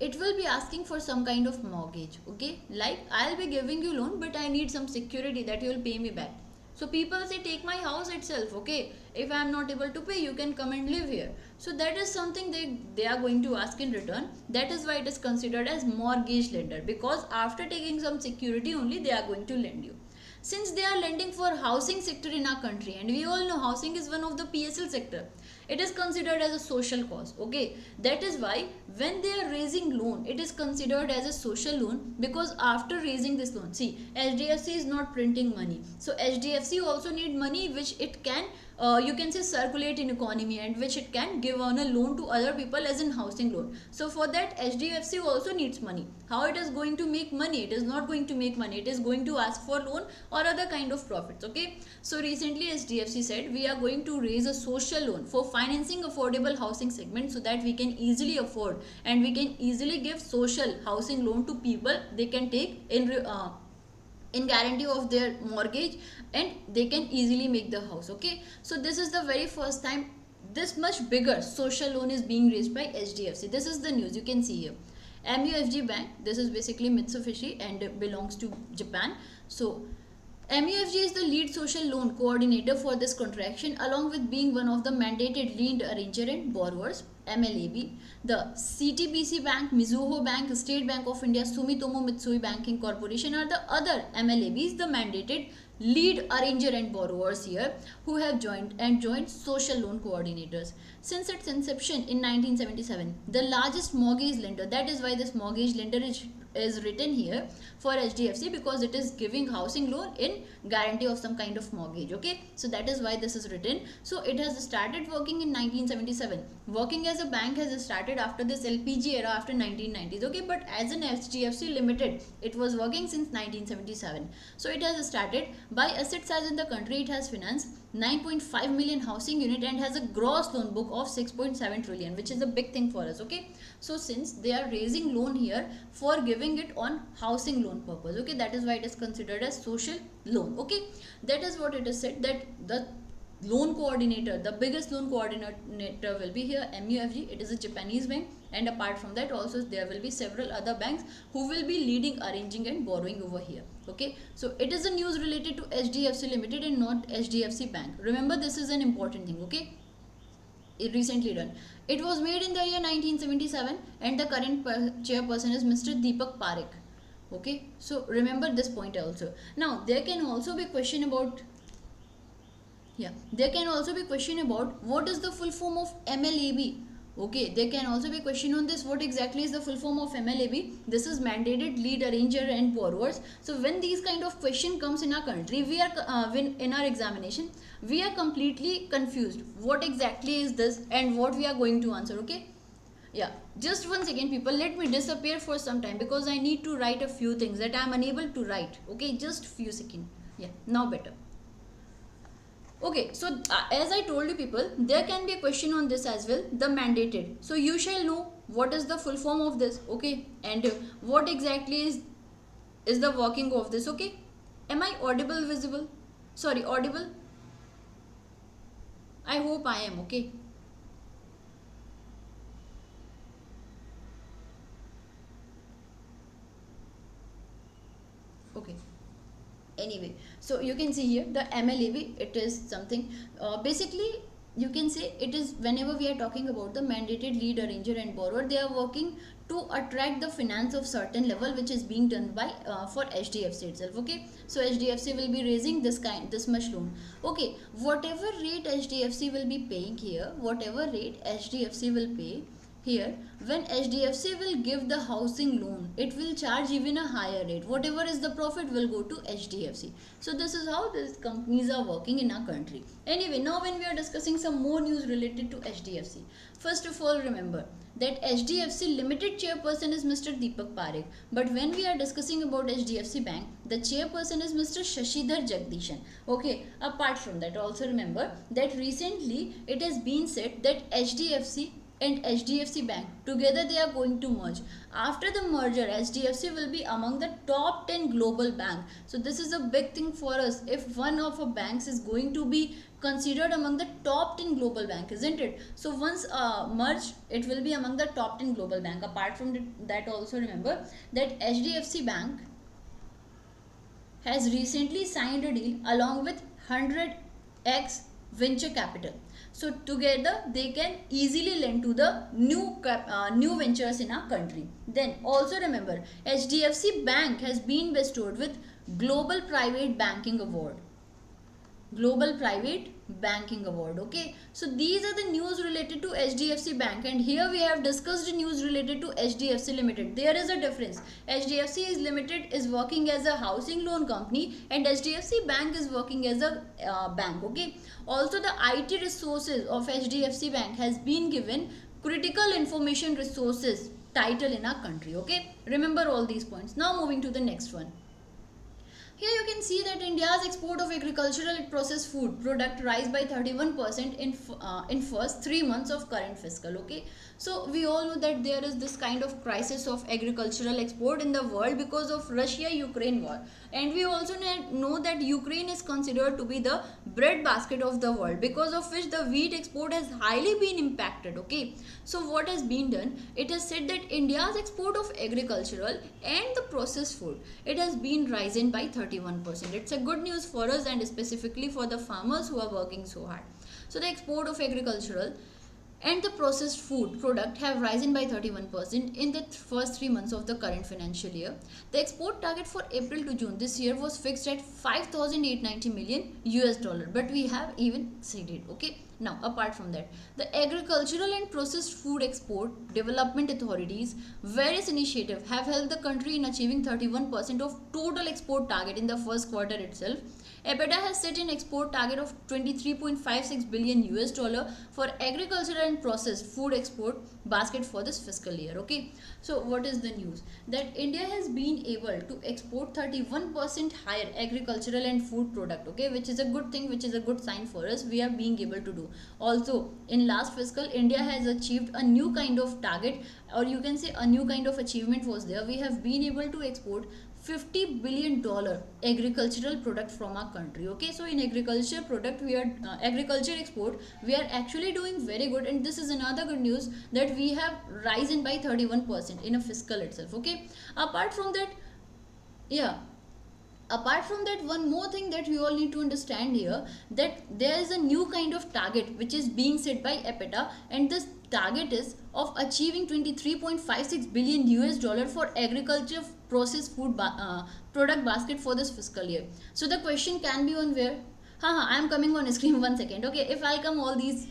it will be asking for some kind of mortgage. Okay, like I'll be giving you loan, but I need some security that you will pay me back. So people say, take my house itself. Okay, if I am not able to pay, you can come and live here. So that is something they are going to ask in return. That is why it is considered as mortgage lender, because after taking some security only they are going to lend you. Since they are lending for housing sector in our country, and we all know housing is one of the PSL sector, it is considered as a social cause. Okay, that is why when they are raising loan, it is considered as a social loan, because after raising this loan, see, HDFC is not printing money, so HDFC also need money which it can you can say circulate in economy, and which it can give on a loan to other people as in housing loan. So for that HDFC also needs money. How it is going to make money? It is not going to make money, it is going to ask for loan or other kind of profits. Okay, so recently HDFC said we are going to raise a social loan for financing affordable housing segment, so that we can easily afford and we can easily give social housing loan to people. They can take in guarantee of their mortgage, and they can easily make the house. Okay, so this is the very first time this much bigger social loan is being raised by HDFC. This is the news you can see here. MUFG Bank, this is basically Mitsubishi and belongs to Japan. So MUFG is the lead social loan coordinator for this contraction, along with being one of the mandated lead arranger and borrowers. MLAB, the CTBC Bank, Mizuho Bank, State Bank of India, Sumitomo Mitsui Banking Corporation are the other MLABs, the mandated lead arranger and borrowers here, who have joined social loan coordinators. Since its inception in 1977, the largest mortgage lender, that is why this mortgage lender is written here for HDFC, because it is giving housing loan in guarantee of some kind of mortgage. Okay, so that is why this is written. So it has started working in 1977. Working as a bank has started after this LPG era, after 1990s. Okay, but as an HDFC Limited, it was working since 1977. So it has started. By asset size in the country, it has financed 9.5 million housing unit and has a gross loan book of 6.7 trillion, which is a big thing for us. Okay, so since they are raising loan here for giving it on housing loan purpose, okay, that is why it is considered as social loan. Okay, that is what it is said, that the loan coordinator, the biggest loan coordinator will be here MUFG. It is a Japanese bank, and apart from that also there will be several other banks who will be leading, arranging and borrowing over here. Okay, so it is a news related to HDFC Limited and not HDFC Bank. Remember, this is an important thing. Okay, it recently done. It was made in the year 1977 and the current chairperson is Mr. Deepak Parekh. Okay, so remember this point also. Now there can also be question about what is the full form of MLAB. Okay, there can also be question on this, what exactly is the full form of MLAB. This is mandated lead arranger and borrowers. So when these kind of question comes in our country, we are in our examination, we are completely confused what exactly is this and what we are going to answer. Okay, yeah, just 1 second people, let me disappear for some time because I need to write a few things that I am unable to write. Okay, just few seconds. Yeah, now better. Okay, so as I told you people, there can be a question on this as well, the mandated. So you shall know what is the full form of this. Okay, and what exactly is the working of this. Okay, am I audible, visible? Sorry, audible? I hope I am. Okay, okay. Anyway, so you can see here the MLAB, it is something basically you can say it is whenever we are talking about the mandated lead arranger and borrower, they are working to attract the finance of certain level which is being done by for HDFC itself. Okay, so HDFC will be raising this much loan. Okay, whatever rate HDFC will be paying here, whatever rate HDFC will pay here, when HDFC will give the housing loan, it will charge even a higher rate. Whatever is the profit will go to HDFC. So this is how these companies are working in our country. Anyway, now when we are discussing some more news related to HDFC, first of all remember that HDFC Limited chairperson is Mr. Deepak Parekh. But when we are discussing about HDFC Bank, the chairperson is Mr. Shashidhar Jagdishan. Okay, apart from that, also remember that recently it has been said that HDFC and HDFC Bank together they are going to merge. After the merger, HDFC will be among the top 10 global bank. So this is a big thing for us if one of our banks is going to be considered among the top 10 global bank, isn't it? So once merged, it will be among the top 10 global bank. Apart from that, also remember that HDFC Bank has recently signed a deal along with 100x venture capital. So together they can easily lend to the new ventures in our country. Then also remember HDFC Bank has been bestowed with Global Private Banking Award. Global Private Banking Award. Okay, so these are the news related to HDFC Bank, and here we have discussed the news related to HDFC Limited. There is a difference. HDFC Limited is working as a housing loan company and HDFC Bank is working as a bank. Okay, also the IT resources of HDFC Bank has been given critical information resources title in our country. Okay, remember all these points. Now moving to the next one. Here you can see that India's export of agricultural processed food product rise by 31% in first 3 months of current fiscal. Okay, so we all know that there is this kind of crisis of agricultural export in the world because of Russia-Ukraine war, and we also know that Ukraine is considered to be the bread basket of the world, because of which the wheat export has highly been impacted. Okay, so what has been done? It is said that India's export of agricultural and the processed food, it has been risen by 31%. It's a good news for us and specifically for the farmers who are working so hard. So the export of agricultural and the processed food product have risen by 31% in the first 3 months of the current financial year. The export target for April to June this year was fixed at $5,890 million US, but we have even exceeded. Okay, now apart from that, the agricultural and processed food export development authorities various initiatives have helped the country in achieving 31% of total export target in the first quarter itself. EBITDA has set an export target of $23.56 billion US for agricultural and processed food export basket for this fiscal year. Okay, so what is the news? That India has been able to export 31% higher agricultural and food product. Okay, which is a good thing, which is a good sign for us. We are being able to do. Also, in last fiscal, India has achieved a new kind of target, or you can say a new kind of achievement was there. We have been able to export $50 billion agricultural product from our country. Okay, so in agriculture product we are agriculture export we are actually doing very good, and this is another good news that we have risen by 31% in a fiscal itself. Okay, apart from that, one more thing that we all need to understand here, that there is a new kind of target which is being set by EBITDA, and this target is of achieving $23.56 billion US for agriculture processed food product basket for this fiscal year. So the question can be on where? I am coming on screen, 1 second. Okay, if I'll come, all these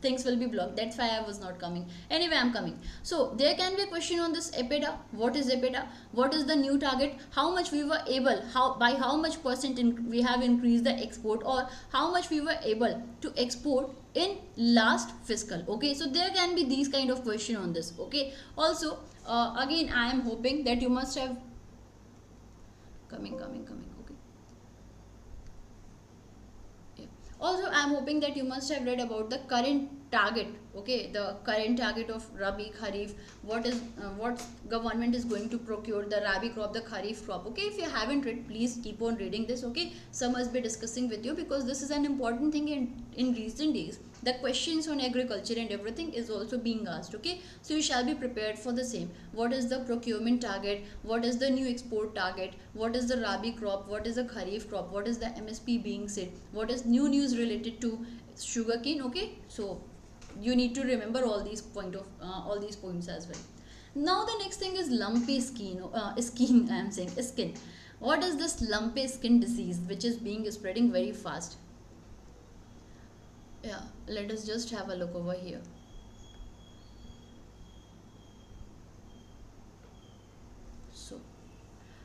things will be blocked. That's why I was not coming. Anyway, I'm coming. So there can be a question on this EBITDA. What is EBITDA? What is the new target? How much we were able, by how much percent we have increased the export, or how much we were able to export in last fiscal. Okay, so there can be these kind of question on this. Okay, also again I am hoping that you must have coming. Okay, yeah. Also I am hoping that you must have read about the current target. Okay, the current target of Rabi Kharif, what government is going to procure the Rabi crop, the Kharif crop. Okay, if you haven't read, please keep on reading this. Okay, some must be discussing with you, because this is an important thing in recent days. The questions on agriculture and everything is also being asked. Okay, so you shall be prepared for the same. What is the procurement target? What is the new export target? What is the Rabi crop? What is the Kharif crop? What is the MSP being said? What is new news related to sugarcane. Okay, so you need to remember all these points as well. Now the next thing is lumpy skin. I am saying skin. What is this lumpy skin disease which is being spreading very fast? Yeah, let us just have a look over here. So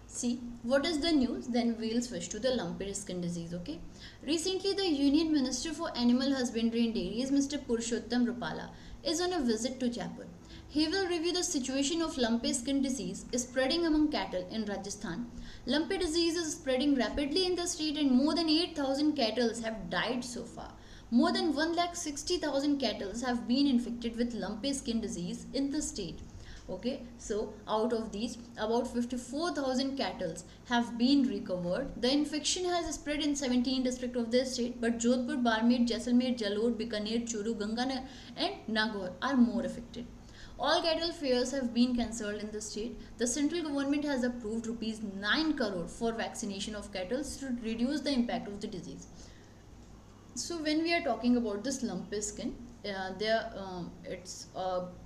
see what is the news, then we'll switch to the lumpy skin disease. Okay, recently the Union Minister for Animal Husbandry and Dairy, Mr. Purushottam Rupala, is on a visit to Jaipur. He will review the situation of lumpy skin disease spreading among cattle in Rajasthan. Lumpy disease is spreading rapidly in the state and more than 8,000 cattle have died so far. More than 1,60,000 cattle have been infected with lumpy skin disease in the state. Okay, so out of these, about 54,000 cattle have been recovered. The infection has spread in 17 districts of the state, but Jodhpur, Barmer, Jaisalmer, Jalore, Bikaner, Churu, Ganganagar and Nagaur are more affected. All cattle fairs have been cancelled in the state. The central government has approved rupees 9 crore for vaccination of cattle to reduce the impact of the disease. So when we are talking about this lumpy skin, it's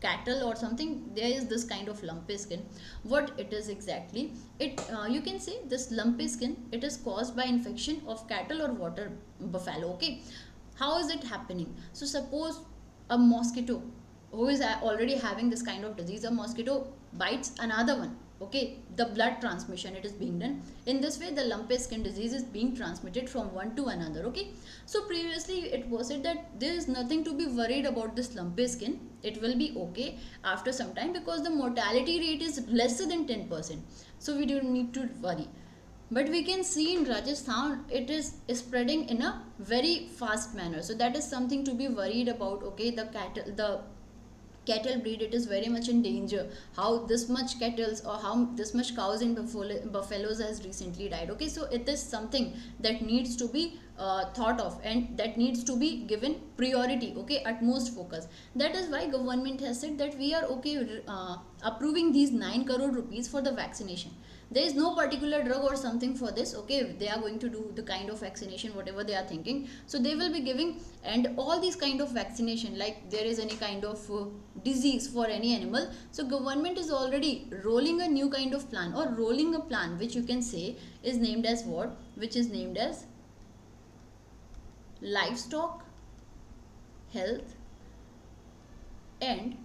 cattle or something, there is this kind of lumpy skin. What it is exactly, you can say this lumpy skin, it is caused by infection of cattle or water buffalo. Okay, how is it happening? So suppose a mosquito who is already having this kind of disease, a mosquito bites another one. Okay, the blood transmission, it is being done in this way. The lumpy skin disease is being transmitted from one to another. Okay, so previously it was said that there is nothing to be worried about this lumpy skin, it will be okay after some time because the mortality rate is lesser than 10%, so we don't need to worry. But we can see in Rajasthan it is spreading in a very fast manner, so that is something to be worried about. Okay, the cattle breed, it is very much in danger. How this much cattle or how this much cows and buffaloes has recently died. Okay, so it is something that needs to be thought of and that needs to be given priority. Okay, utmost focus. That is why government has said that we are okay approving these 9 crore rupees for the vaccination. There is no particular drug or something for this. Okay, they are going to do the kind of vaccination whatever they are thinking, so they will be giving. And all these kind of vaccination, like there is any kind of disease for any animal, so government is already rolling a new kind of plan, or rolling a plan which you can say is named as what, which is named as livestock health and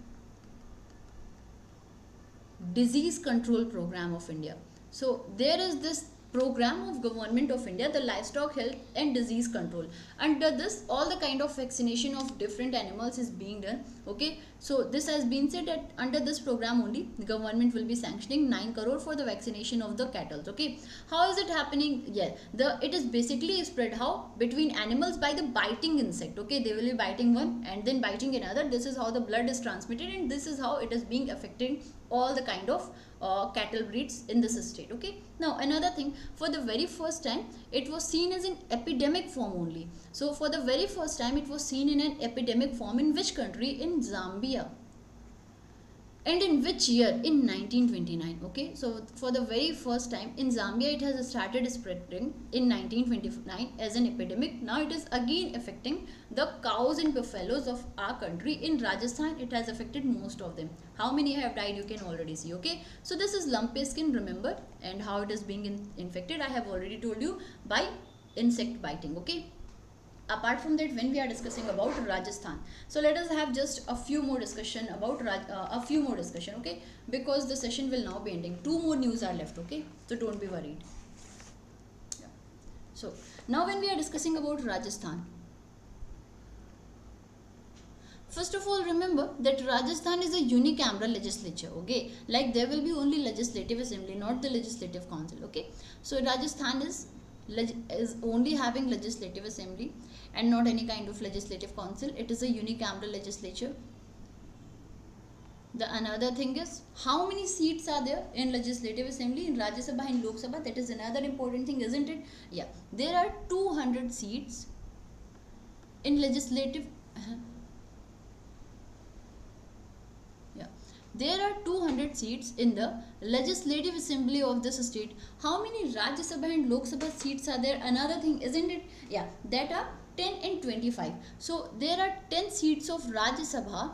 disease control program of India. So there is this program of government of India, the livestock health and disease control. Under this, all the kind of vaccination of different animals is being done. Okay, so this has been said that under this program only the government will be sanctioning 9 crore for the vaccination of the cattle. Okay, how is it happening? Yeah, it is basically spread how between animals by the biting insect. Okay, they will be biting one and then biting another. This is how the blood is transmitted, and this is how it is being affecting all the kind of cattle breeds in this state. Okay, now another thing, for the very first time it was seen as an epidemic form only. So for the very first time it was seen in an epidemic form in which country? In Zambia. And in which year? In 1929. Okay, so for the very first time in Zambia it has started spreading in 1929 as an epidemic. Now it is again affecting the cows and buffaloes of our country. In Rajasthan it has affected most of them. How many have died you can already see. Okay, so this is lumpy skin, remember, and how it is being infected I have already told you, by insect biting. Okay, apart from that, when we are discussing about Rajasthan, so let us have just a few more discussion about okay, because the session will now be ending. 2 more news are left. Okay, so don't be worried. Yeah. So now when we are discussing about Rajasthan, first of all, remember that Rajasthan is a unicameral legislature. Okay, like there will be only legislative assembly, not the legislative council. Okay, so Rajasthan is only having legislative assembly and not any kind of legislative council. It is a unicameral legislature. The another thing is, how many seats are there in legislative assembly, in Rajya Sabha and Lok Sabha? That is another important thing, isn't it? Yeah, there are 200 seats in legislative. There are 200 seats in the legislative assembly of this state. How many Rajya Sabha and Lok Sabha seats are there? Another thing, isn't it? Yeah, that are 10 and 25. So there are 10 seats of Rajya Sabha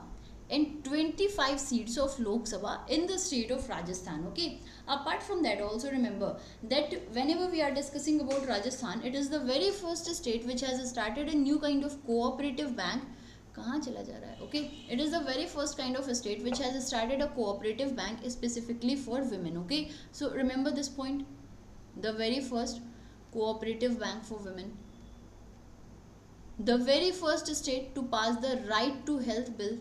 and 25 seats of Lok Sabha in the state of Rajasthan. Okay. Apart from that, also remember that whenever we are discussing about Rajasthan, it is the very first state which has started a new kind of cooperative bank. कहाँ चला जा रहा है? Okay, it is the very first kind of a state which has started a cooperative bank specifically for women. Okay, so remember this point, the very first cooperative bank for women, the very first state to pass the right to health bill.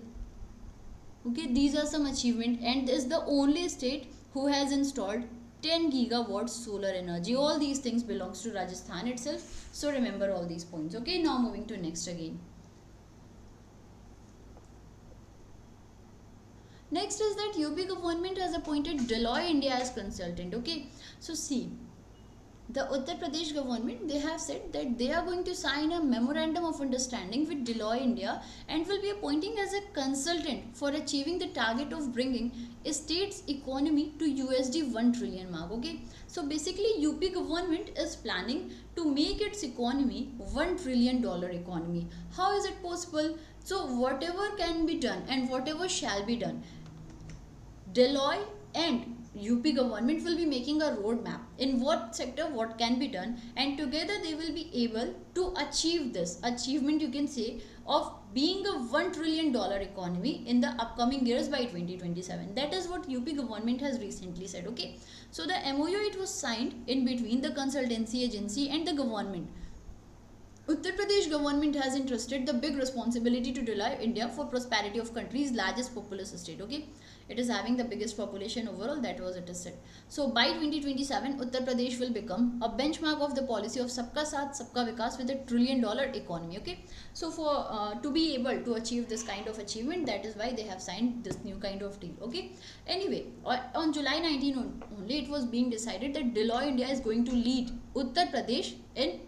Okay, these are some achievement, and this is the only state who has installed 10 gigawatts solar energy. All these things belongs to Rajasthan itself, so remember all these points. Okay, now moving to next again. Next is that UP government has appointed Deloitte India as consultant. Okay, so see, the Uttar Pradesh government, they have said that they are going to sign a memorandum of understanding with Deloitte India and will be appointing as a consultant for achieving the target of bringing a state's economy to USD 1 trillion mark. Okay, so basically UP government is planning to make its economy $1 trillion economy. How is it possible? So whatever can be done and whatever shall be done, Deloitte and UP government will be making a roadmap in what sector what can be done, and together they will be able to achieve this achievement, you can say, of being a $1 trillion economy in the upcoming years by 2027. That is what UP government has recently said. Okay, so the MOU, it was signed in between the consultancy agency and the government. Uttar Pradesh government has entrusted the big responsibility to Deloitte India for prosperity of country's largest populous state. Okay, it is having the biggest population overall, that was it is said. So by 2027, Uttar Pradesh will become a benchmark of the policy of Sabka Saath Sabka Vikas with a $1 trillion economy. Okay, so for to be able to achieve this kind of achievement, that is why they have signed this new kind of deal. Okay, anyway, on July 19 only, it was being decided that Deloitte India is going to lead Uttar Pradesh in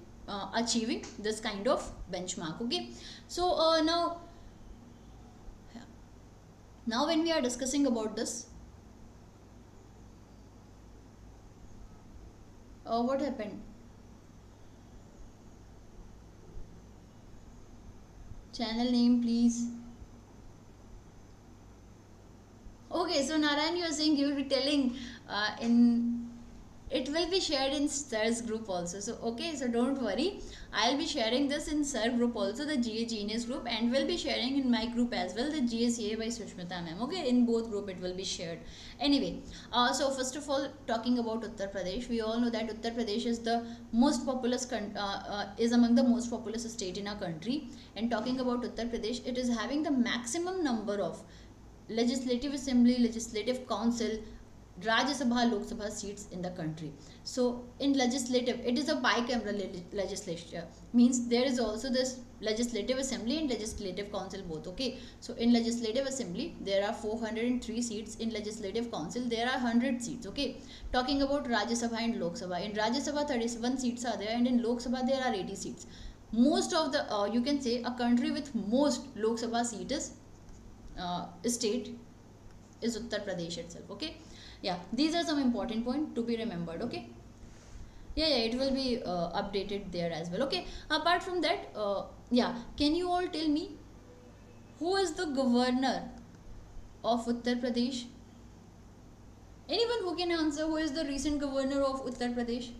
achieving this kind of benchmark. Okay, so now when we are discussing about this, what happened? Channel name please. Okay, so Narayan, you are saying, you will be telling in it will be shared in sir's group also. So okay, so don't worry, I'll be sharing this in sir group also, the GA Genius group, and will be sharing in my group as well, the GACA by Sushmita ma'am. Okay, in both group it will be shared. Anyway, so first of all, talking about Uttar Pradesh, we all know that Uttar Pradesh is the most populous is among the most populous state in our country. And talking about Uttar Pradesh, it is having the maximum number of legislative assembly, legislative council, Rajya Sabha, Lok Sabha seats in the country. So in legislative, it is a bicameral legislature, means there is also this legislative assembly and legislative council both. Okay, so in legislative assembly there are 403 seats, in legislative council there are 100 seats. Okay, talking about Rajya Sabha and Lok Sabha, in Rajya Sabha 31 seats are there, and in Lok Sabha there are 80 seats. Most of the you can say a country with most Lok Sabha seats state is Uttar Pradesh itself. Okay, yeah, these are some important points to be remembered. Okay, yeah, it will be updated there as well. Okay, apart from that, yeah, can you all tell me who is the governor of Uttar Pradesh? Anyone who can answer who is the recent governor of Uttar Pradesh?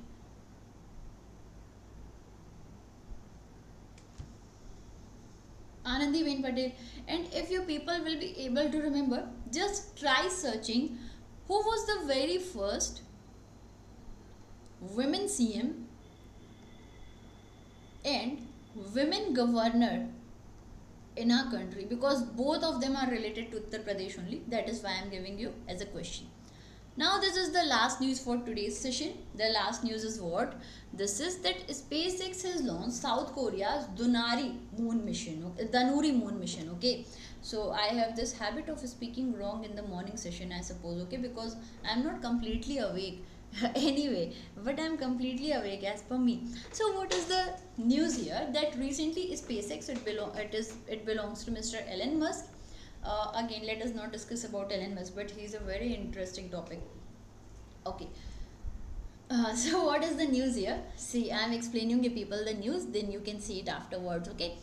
Anandiben Patel. And if you people will be able to remember, just try searching who was the very first women CM and women governor in our country, because both of them are related to Uttar Pradesh only. That is why I am giving you as a question. Now this is the last news for today's session. The last news is what? This is that SpaceX has launched South Korea's Danuri moon mission. Okay, so I have this habit of speaking wrong in the morning session, I suppose. Okay, because I am not completely awake. Anyway, but I am completely awake as per me. So what is the news here? That recently SpaceX, it belongs to Mr. Elon Musk. Again, let us not discuss about Elon Musk, but he is a very interesting topic. Okay, So what is the news here? See, I'm explaining you people the news, then you can see it afterwards. Okay.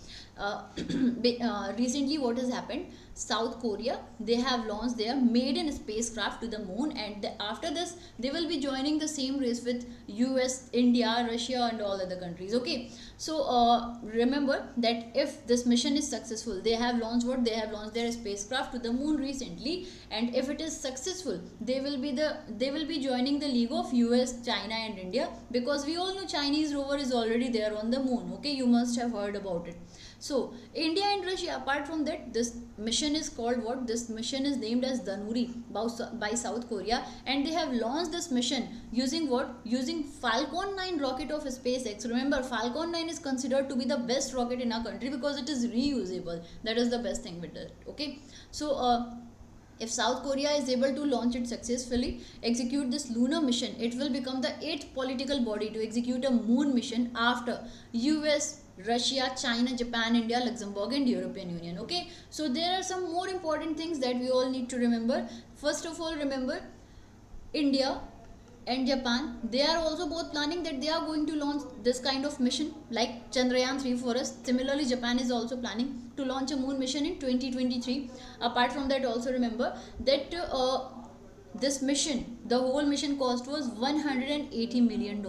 Recently, what has happened? South Korea, they have launched their maiden spacecraft to the moon, and after this, they will be joining the same race with US, India, Russia, and all other countries. Okay. So remember that if this mission is successful, they have launched what? They have launched their spacecraft to the moon recently, and if it is successful, they will be joining the league of US, China, and India, because we all know Chinese rover is already there on the moon. Okay, you must have heard about it. So India and Russia, apart from that, this mission is called what? This mission is named as Danuri by South Korea, and they have launched this mission using what? Using Falcon 9 rocket of SpaceX. Remember, Falcon 9 is considered to be the best rocket in our country because it is reusable. That is the best thing with it. Okay, so if South Korea is able to launch it successfully, execute this lunar mission, it will become the 8th political body to execute a moon mission after US, Russia, China, Japan, India, Luxembourg, and European Union. Okay, so there are some more important things that we all need to remember. First of all, remember India and Japan, they are also both planning that they are going to launch this kind of mission like Chandrayaan 3 for us. Similarly, Japan is also planning to launch a moon mission in 2023. Apart from that, also remember that this mission, the whole mission cost was $180 million.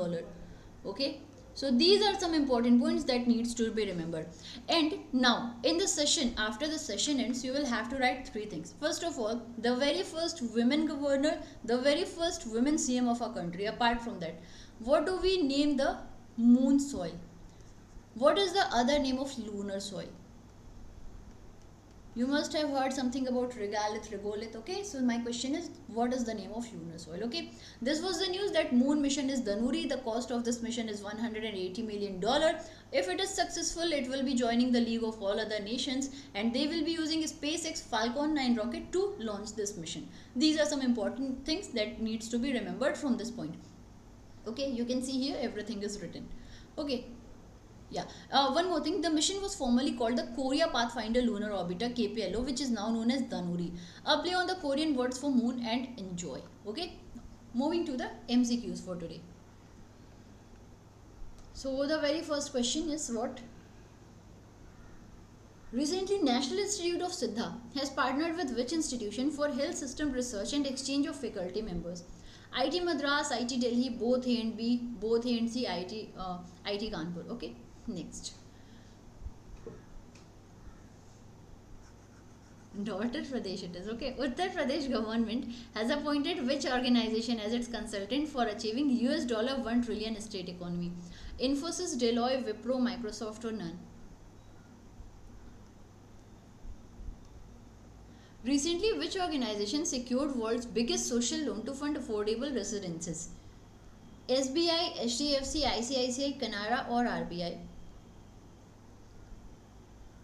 Okay, so these are some important points that needs to be remembered. And now in the session, after the session ends, you will have to write 3 things. First of all, the very first women governor, the very first women CM of our country. Apart from that, what do we name the moon soil? What is the other name of lunar soil? You must have heard something about regolith, regolith. Okay, so my question is, what is the name of lunar soil? Okay, this was the news that moon mission is Danuri. The cost of this mission is $180 million. If it is successful, it will be joining the league of all other nations, and they will be using SpaceX Falcon 9 rocket to launch this mission. These are some important things that needs to be remembered from this point. Okay, you can see here everything is written. Okay. Yeah, one more thing, the mission was formerly called the Korea Pathfinder Lunar Orbiter KPLO, which is now known as Danuri. A play on the Korean words for moon and enjoy. Okay, moving to the MCQs for today. So the very first question is what? Recently, National Institute of Siddha has partnered with which institution for health system research and exchange of faculty members? IT Madras, IT Delhi, both A and B, both A and C, IT Kanpur. Okay. Next, Uttar Pradesh it is. Okay, Uttar Pradesh government has appointed which organization as its consultant for achieving $1 trillion state economy? Infosys, Deloitte, Wipro, Microsoft, or none? Recently, which organization secured world's biggest social loan to fund affordable residences? SBI, HDFC, ICICI, Canara, or RBI?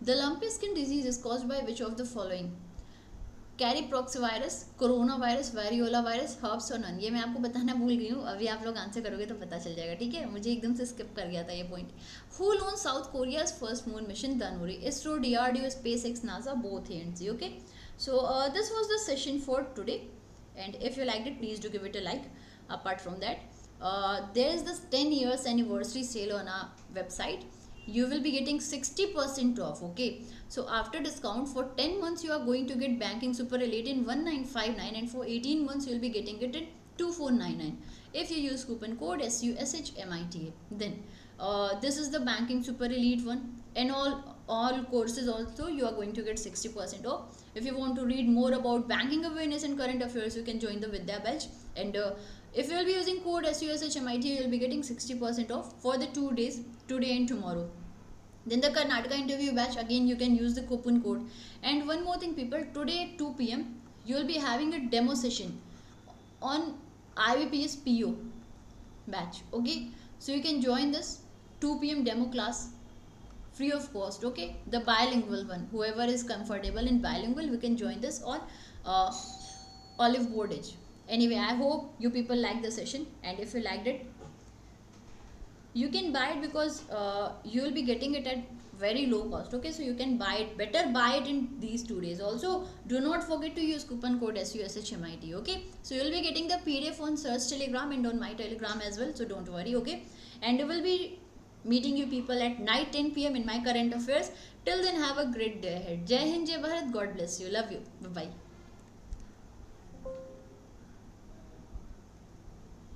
The lumpy skin disease is caused by which of the following? कैरीप्रॉक्सी corona virus, variola virus, herbs और none. ये मैं आपको बताना भूल गई हूँ, अभी आप लोग आंसर करोगे तो पता चल जाएगा. ठीक है, मुझे एकदम से स्किप कर गया था ये point. Who launch south Korea's first moon mission Danuri? ISRO, DRDO, SpaceX, NASA, both A and C. Okay, so this was the session for today, and if you liked it, please do give it a like. Apart from that, there is this 10 years anniversary sale on our website. You will be getting 60% off. Okay, so after discount for 10 months you are going to get banking super elite in 1959, and for 18 months you will be getting it in 2499 if you use coupon code SUSHMITA. Then this is the banking super elite one, and all courses also you are going to get 60% off. If you want to read more about banking awareness and current affairs, you can join the Vidya batch, and if you will be using code SUSHMIT, you will be getting 60% off for the 2 days, today and tomorrow. Then the Karnataka interview batch, again you can use the coupon code. And one more thing people, today at 2 p.m. you will be having a demo session on IBPS PO batch. Okay, so you can join this 2 p.m. demo class free of cost. Okay, the bilingual one, whoever is comfortable in bilingual, we can join this on Oliveboard. Anyway, I hope you people like the session, and if you liked it, You can buy it because you will be getting it at very low cost. Okay, so you can buy it, better buy it in these 2 days. Also, do not forget to use coupon code SUSHMIT. Okay, so you will be getting the PDF on Search Telegram and on my Telegram as well, so don't worry. Okay, and we will be meeting you people at night 10 p.m. in my current affairs. Till then, have a great day ahead. Jai Hind, Jai Bharat. God bless you. Love you. Bye bye.